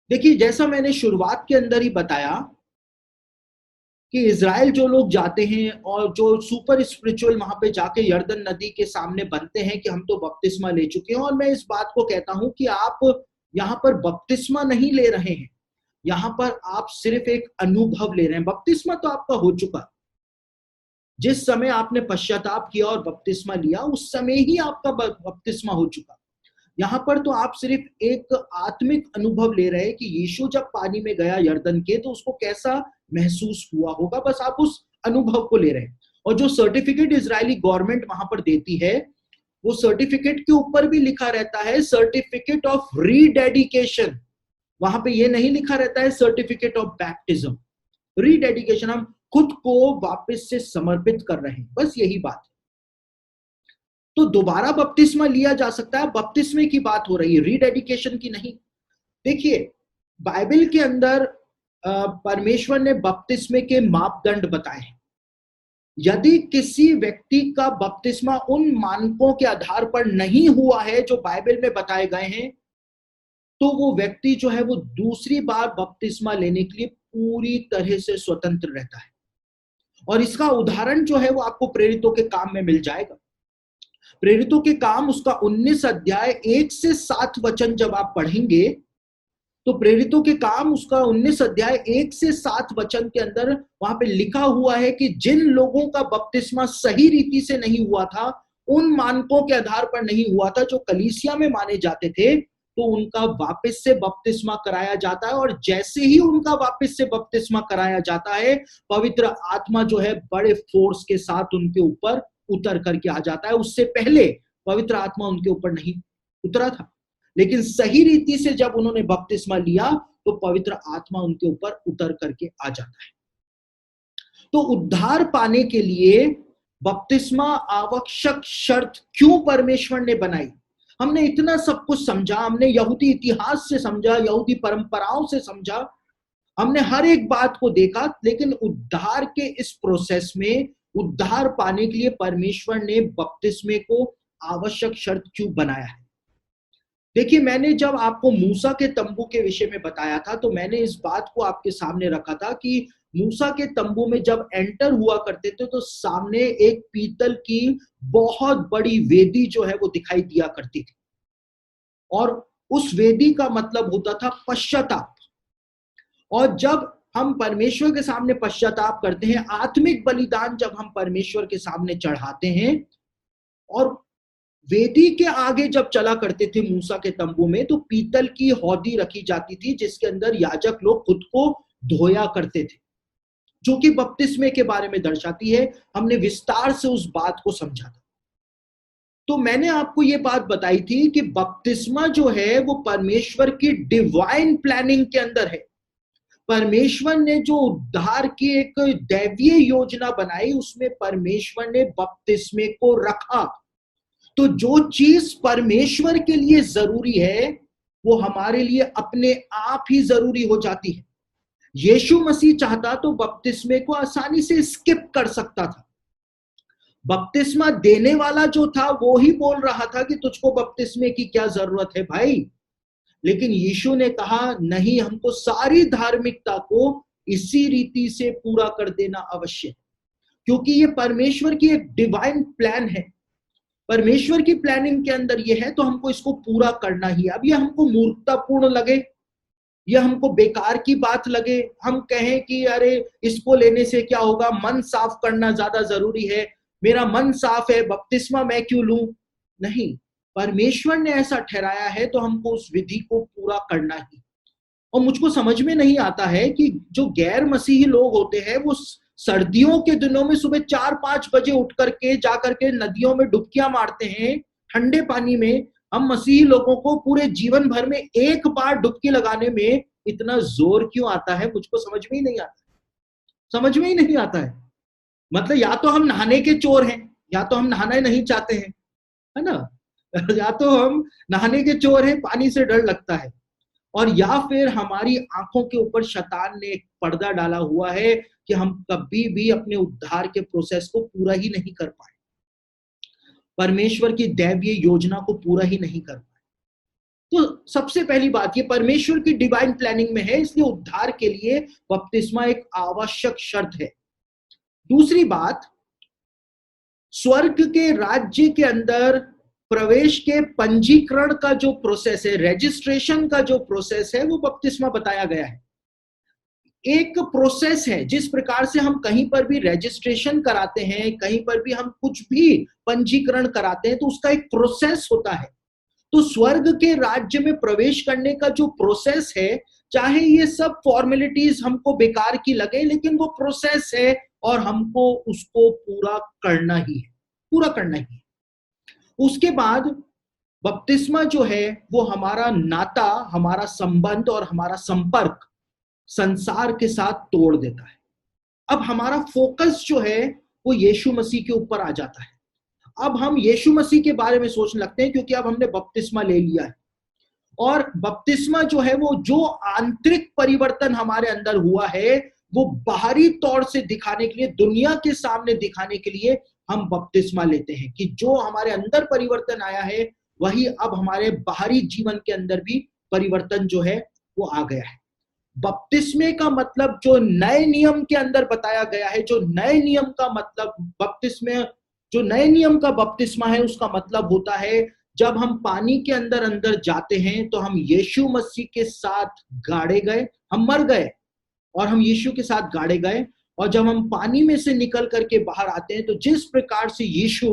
देखिए, जैसा मैंने शुरुआत के अंदर ही बताया कि इजराइल जो लोग जाते हैं और जो सुपर स्पिरिचुअल वहां पे जाके यर्दन नदी के सामने बनते हैं कि हम तो बपतिस्मा ले चुके हैं, और मैं इस बात को कहता हूं कि आप यहाँ पर बपतिस्मा नहीं ले रहे हैं, यहाँ पर आप सिर्फ एक अनुभव ले रहे हैं। बपतिस्मा तो आपका हो चुका, जिस समय आपने पश्चाताप किया और बपतिस्मा लिया उस समय ही आपका बपतिस्मा हो चुका। यहाँ पर तो आप सिर्फ एक आत्मिक अनुभव ले रहे हैं कि यीशु जब पानी में गया यर्दन के, तो उसको कैसा महसूस हुआ होगा, बस आप उस अनुभव को ले रहे हैं। और जो सर्टिफिकेट इजरायली गवर्नमेंट वहां पर देती है, वो सर्टिफिकेट के ऊपर भी लिखा रहता है सर्टिफिकेट ऑफ रीडेडिकेशन। वहां पे ये नहीं लिखा रहता है सर्टिफिकेट ऑफ बैप्टिज्म। रीडेडिकेशन, हम खुद को वापस से समर्पित कर रहे हैं, बस यही बात है। तो दोबारा बपतिस्मा लिया जा सकता है, बपतिस्मे की बात हो रही है, रीडेडिकेशन की नहीं। देखिए, बाइबल के अंदर परमेश्वर ने बपतिस्मे के मापदंड बताए हैं। यदि किसी व्यक्ति का बपतिस्मा उन मानकों के आधार पर नहीं हुआ है जो बाइबल में बताए गए हैं, तो वो व्यक्ति जो है वो दूसरी बार बपतिस्मा लेने के लिए पूरी तरह से स्वतंत्र रहता है। और इसका उदाहरण जो है वो आपको प्रेरितों के काम में मिल जाएगा। प्रेरितों के काम उसका 19 अध्याय 1 से 7 वचन जब आप पढ़ेंगे, तो प्रेरितों के काम उसका 19 अध्याय 1 से 7 वचन के अंदर वहां पे लिखा हुआ है कि जिन लोगों का बपतिस्मा सही रीति से नहीं हुआ था, उन मानकों के आधार पर नहीं हुआ था जो कलीसिया में माने जाते थे, तो उनका वापस से बपतिस्मा कराया जाता है। और जैसे ही उनका वापस से बपतिस्मा कराया जाता है, पवित्र आत्मा जो है बड़े फोर्स के साथ उनके ऊपर उतर करके आ जाता है। उससे पहले पवित्र आत्मा उनके ऊपर नहीं उतरा था। लेकिन सही रीति से जब उन्होंने बपतिस्मा लिया तो पवित्र आत्मा उनके ऊपर उतर करके आ जाता है। तो उद्धार पाने के लिए बपतिस्मा आवश्यक शर्त क्यों परमेश्वर ने बनाई? हमने इतना सब कुछ समझा, हमने यहूदी इतिहास से समझा, यहूदी परंपराओं से समझा, हमने हर एक बात को देखा, लेकिन उद्धार के इस प्रोसेस में उद्धार पाने के लिए परमेश्वर ने बपतिस्मे को आवश्यक शर्त क्यों बनाया है? देखिए, मैंने जब आपको मूसा के तंबू के विषय में बताया था तो मैंने इस बात को आपके सामने रखा था कि मूसा के तंबू में जब एंटर हुआ करते थे तो सामने एक पीतल की बहुत बड़ी वेदी जो है वो दिखाई दिया करती थी, और उस वेदी का मतलब होता था पश्चाताप। और जब हम परमेश्वर के सामने पश्चाताप करते हैं, आत्मिक बलिदान जब हम परमेश्वर के सामने चढ़ाते हैं, और वेदी के आगे जब चला करते थे मूसा के तंबू में, तो पीतल की हौदी रखी जाती थी जिसके अंदर याजक लोग खुद को धोया करते थे, जो कि बपतिस्मे के बारे में दर्शाती है। हमने विस्तार से उस बात को समझा था। तो मैंने आपको ये बात बताई थी कि बपतिस्मा जो है वो परमेश्वर की डिवाइन प्लानिंग के अंदर है। परमेश्वर ने जो उद्धार की एक दैवीय योजना बनाई, उसमें परमेश्वर ने बपतिस्मे को रखा। तो जो चीज परमेश्वर के लिए जरूरी है वो हमारे लिए अपने आप ही जरूरी हो जाती है। यीशु मसीह चाहता तो बपतिस्मे को आसानी से स्किप कर सकता था। बपतिस्मा देने वाला जो था वो ही बोल रहा था कि तुझको बपतिस्मे की क्या जरूरत है भाई, लेकिन यीशु ने कहा नहीं, हमको सारी धार्मिकता को इसी रीति से पूरा कर देना आवश्यक, क्योंकि ये परमेश्वर की एक डिवाइन प्लान है। परमेश्वर की प्लानिंग के अंदर ये है तो हमको इसको पूरा करना ही। अब ये हमको मूर्खतापूर्ण लगे, यह हमको बेकार की बात लगे, हम कहें कि अरे इसको लेने से क्या होगा, मन साफ करना ज्यादा जरूरी है, मेरा मन साफ है, बपतिस्मा मैं क्यों लूं? नहीं, परमेश्वर ने ऐसा ठहराया है तो हमको उस विधि को पूरा करना ही। और मुझको समझ में नहीं आता है कि जो गैर मसीही लोग होते हैं वो सर्दियों के दिनों में सुबह 4-5 बजे उठ करके जाकर के नदियों में डुबकियां मारते हैं ठंडे पानी में। हम मसीही लोगों को पूरे जीवन भर में एक बार डुबकी लगाने में इतना जोर क्यों आता है? मुझको समझ में ही नहीं आता, समझ में ही नहीं आता है। मतलब या तो हम नहाने के चोर हैं, या तो हम नहाना ही नहीं चाहते हैं, है ना? या तो हम नहाने के चोर हैं, पानी से डर लगता है, और या फिर हमारी आंखों के ऊपर शैतान ने एक पर्दा डाला हुआ है कि हम कभी भी अपने उद्धार के प्रोसेस को पूरा ही नहीं कर पाए, परमेश्वर की दैवीय योजना को पूरा ही नहीं कर पाए। तो सबसे पहली बात, ये परमेश्वर की डिवाइन प्लानिंग में है, इसलिए उद्धार के लिए बपतिस्मा एक आवश्यक शर्त है। दूसरी बात, स्वर्ग के राज्य के अंदर प्रवेश के पंजीकरण का जो प्रोसेस है, रजिस्ट्रेशन का जो प्रोसेस है, वो बपतिस्मा बताया गया है। एक प्रोसेस है, जिस प्रकार से हम कहीं पर भी रजिस्ट्रेशन कराते हैं, कहीं पर भी हम कुछ भी पंजीकरण कराते हैं, तो उसका एक प्रोसेस होता है। तो स्वर्ग के राज्य में प्रवेश करने का जो प्रोसेस है, चाहे ये सब फॉर्मेलिटीज हमको बेकार की लगे, लेकिन वो प्रोसेस है और हमको उसको पूरा करना ही है, पूरा करना ही है। उसके बाद बपतिस्मा जो है वो हमारा नाता, हमारा संबंध और हमारा संपर्क संसार के साथ तोड़ देता है। अब हमारा फोकस जो है वो यीशु मसीह के ऊपर आ जाता है। अब हम यीशु मसीह के बारे में सोचने लगते हैं, क्योंकि अब हमने बपतिस्मा ले लिया है। और बपतिस्मा जो है वो जो आंतरिक परिवर्तन हमारे अंदर हुआ है वो बाहरी तौर से दिखाने के लिए, दुनिया के सामने दिखाने के लिए हम बपतिस्मा लेते हैं कि जो हमारे अंदर परिवर्तन आया है वही अब हमारे बाहरी जीवन के अंदर भी परिवर्तन जो है वो आ गया है। बपतिस्मे का मतलब जो नए नियम के अंदर बताया गया है, जो नए नियम का मतलब बपतिस्मे, जो नए नियम का बपतिस्मा है, उसका मतलब होता है जब हम पानी के अंदर अंदर जाते हैं तो हम यीशु मसीह के साथ गाड़े गए, हम मर गए और हम यीशु के साथ गाड़े गए, और जब हम पानी में से निकल करके बाहर आते हैं तो जिस प्रकार से यीशु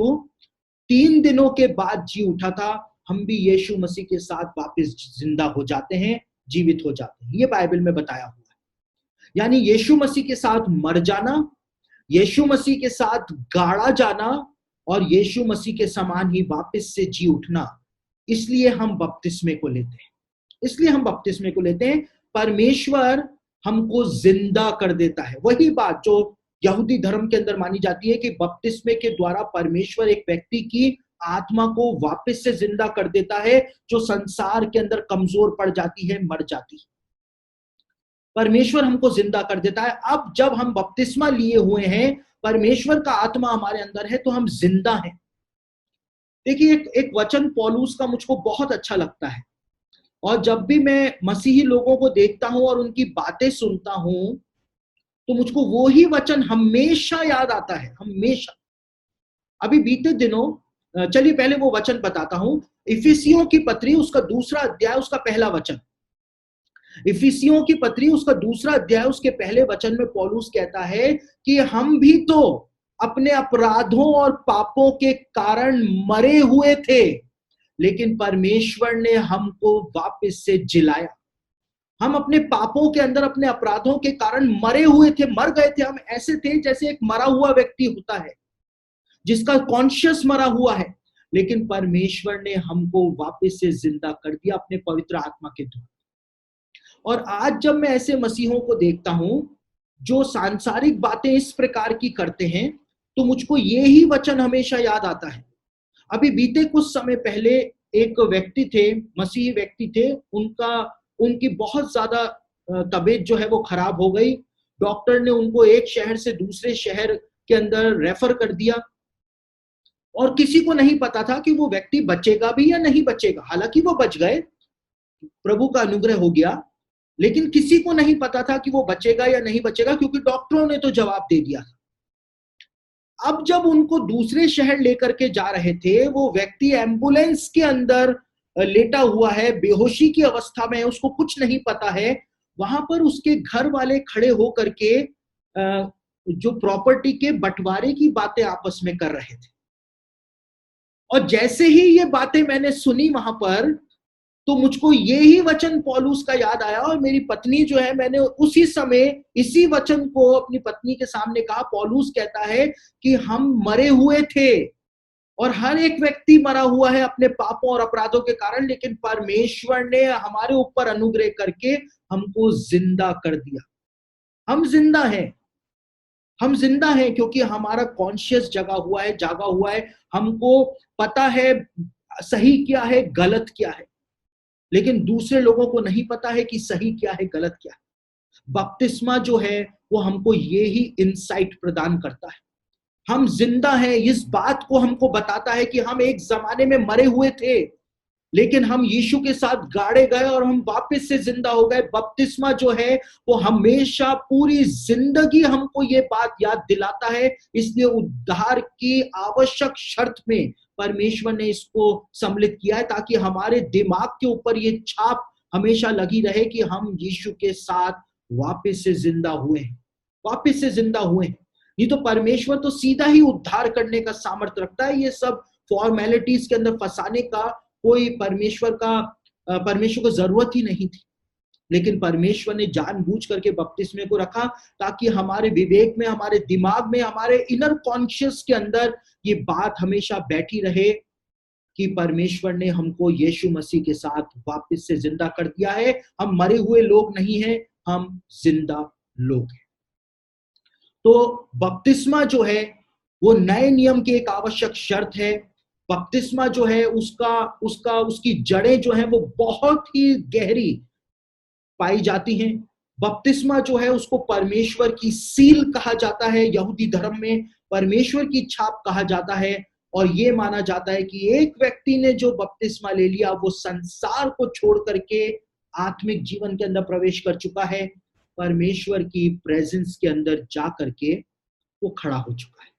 3 दिनों के बाद जी उठा था, हम भी यीशु मसीह के साथ वापस जिंदा हो जाते हैं, जीवित हो जाते हैं। ये बाइबल में बताया हुआ है। यानी यीशु मसीह के साथ मर जाना, यीशु मसीह के साथ गाड़ा जाना और यीशु मसीह के समान ही वापस से जी उठना, इसलिए हम बपतिस्मे को लेते हैं। इसलिए हम बपतिस्मे को लेते हैं। परमेश्वर हमको जिंदा कर देता है। वही बात जो यहूदी धर्म के अंदर मानी जाती है कि बपतिस्मे के द्वारा परमेश्वर एक व्यक्ति की आत्मा को वापस से जिंदा कर देता है, जो संसार के अंदर कमजोर पड़ जाती है, मर जाती है। परमेश्वर हमको जिंदा कर देता है। अब जब हम बपतिस्मा लिए हुए हैं, परमेश्वर का आत्मा हमारे अंदर है, तो हम जिंदा हैं। देखिए, एक वचन पौलुस का मुझको बहुत अच्छा लगता है, और जब भी मैं मसीही लोगों को देखता हूं और उनकी बातें सुनता हूं, तो मुझको वो ही वचन हमेशा याद आता है, हमेशा। अभी बीते दिनों, चलिए पहले वो वचन बताता हूं। इफिसियों की पत्री उसका 2 अध्याय उसका पहला वचन। इफिसियों की पत्री उसका 2 अध्याय उसके पहले वचन में पौलुस कहता है कि हम भी तो अपने अपराधों और पापों के कारण मरे हुए थे, लेकिन परमेश्वर ने हमको वापस से जिलाया। हम अपने पापों के अंदर, अपने अपराधों के कारण मरे हुए थे, मर गए थे। हम ऐसे थे जैसे एक मरा हुआ व्यक्ति होता है, जिसका कॉन्शियस मरा हुआ है, लेकिन परमेश्वर ने हमको वापस से जिंदा कर दिया अपने पवित्र आत्मा के द्वारा। और आज जब मैं ऐसे मसीहों को देखता हूं जो सांसारिक बातें इस प्रकार की करते हैं, तो मुझको ये ही वचन हमेशा याद आता है। अभी बीते कुछ समय पहले एक व्यक्ति थे, मसीही व्यक्ति थे, उनकी बहुत ज्यादा तबीयत जो है वो खराब हो गई। डॉक्टर ने उनको एक शहर से दूसरे शहर के अंदर रेफर कर दिया, और किसी को नहीं पता था कि वो व्यक्ति बचेगा भी या नहीं बचेगा। हालांकि वो बच गए, प्रभु का अनुग्रह हो गया, लेकिन किसी को नहीं पता था कि वो बचेगा या नहीं बचेगा, क्योंकि डॉक्टरों ने तो जवाब दे दिया था। अब जब उनको दूसरे शहर लेकर के जा रहे थे, वो व्यक्ति एम्बुलेंस के अंदर लेटा हुआ है, बेहोशी की अवस्था में है, उसको कुछ नहीं पता है। वहां पर उसके घर वाले खड़े होकर के जो प्रॉपर्टी के बंटवारे की बातें आपस में कर रहे थे। और जैसे ही ये बातें मैंने सुनी वहां पर, तो मुझको ये ही वचन पौलुस का याद आया, और मेरी पत्नी जो है, मैंने उसी समय इसी वचन को अपनी पत्नी के सामने कहा। पौलुस कहता है कि हम मरे हुए थे, और हर एक व्यक्ति मरा हुआ है अपने पापों और अपराधों के कारण, लेकिन परमेश्वर ने हमारे ऊपर अनुग्रह करके हमको जिंदा कर दिया। हम जिंदा हैं। हम जिंदा हैं क्योंकि हमारा कॉन्शियस जागा हुआ है। हमको पता है सही क्या है, गलत क्या है, लेकिन दूसरे लोगों को नहीं पता है कि सही क्या है, गलत क्या है। बपतिस्मा जो है वो हमको ये ही इंसाइट प्रदान करता है। हम जिंदा हैं, इस बात को हमको बताता है कि हम एक जमाने में मरे हुए थे, लेकिन हम यीशु के साथ गाड़े गए और हम वापस से जिंदा हो गए। बपतिस्मा जो है वो हमेशा पूरी जिंदगी हमको ये बात याद दिलाता है। इसलिए उद्धार की आवश्यक शर्त में परमेश्वर ने इसको सम्मिलित किया है, ताकि हमारे दिमाग के ऊपर ये छाप हमेशा लगी रहे कि हम यीशु के साथ वापस से जिंदा हुए हैं, वापस से जिंदा हुए हैं। नहीं तो परमेश्वर तो सीधा ही उद्धार करने का सामर्थ्य रखता है। ये सब फॉर्मेलिटीज के अंदर फंसाने का कोई परमेश्वर को जरूरत ही नहीं थी। लेकिन परमेश्वर ने जानबूझ करके बपतिस्मे को रखा, ताकि हमारे विवेक में, हमारे दिमाग में, हमारे इनर कॉन्शियस के अंदर ये बात हमेशा बैठी रहे कि परमेश्वर ने हमको यीशु मसीह के साथ वापस से जिंदा कर दिया है। हम मरे हुए लोग नहीं हैं, हम जिंदा लोग हैं। तो बपतिस्मा जो है वो नए नियम की एक आवश्यक शर्त है। बपतिस्मा जो है उसकी जड़ें जो है वो बहुत ही गहरी पाई जाती हैं। बपतिस्मा जो है उसको परमेश्वर की सील कहा जाता है। यहूदी धर्म में परमेश्वर की छाप कहा जाता है, और ये माना जाता है कि एक व्यक्ति ने जो बपतिस्मा ले लिया, वो संसार को छोड़ करके आत्मिक जीवन के अंदर प्रवेश कर चुका है, परमेश्वर की प्रेजेंस के अंदर जा करके वो खड़ा हो चुका है।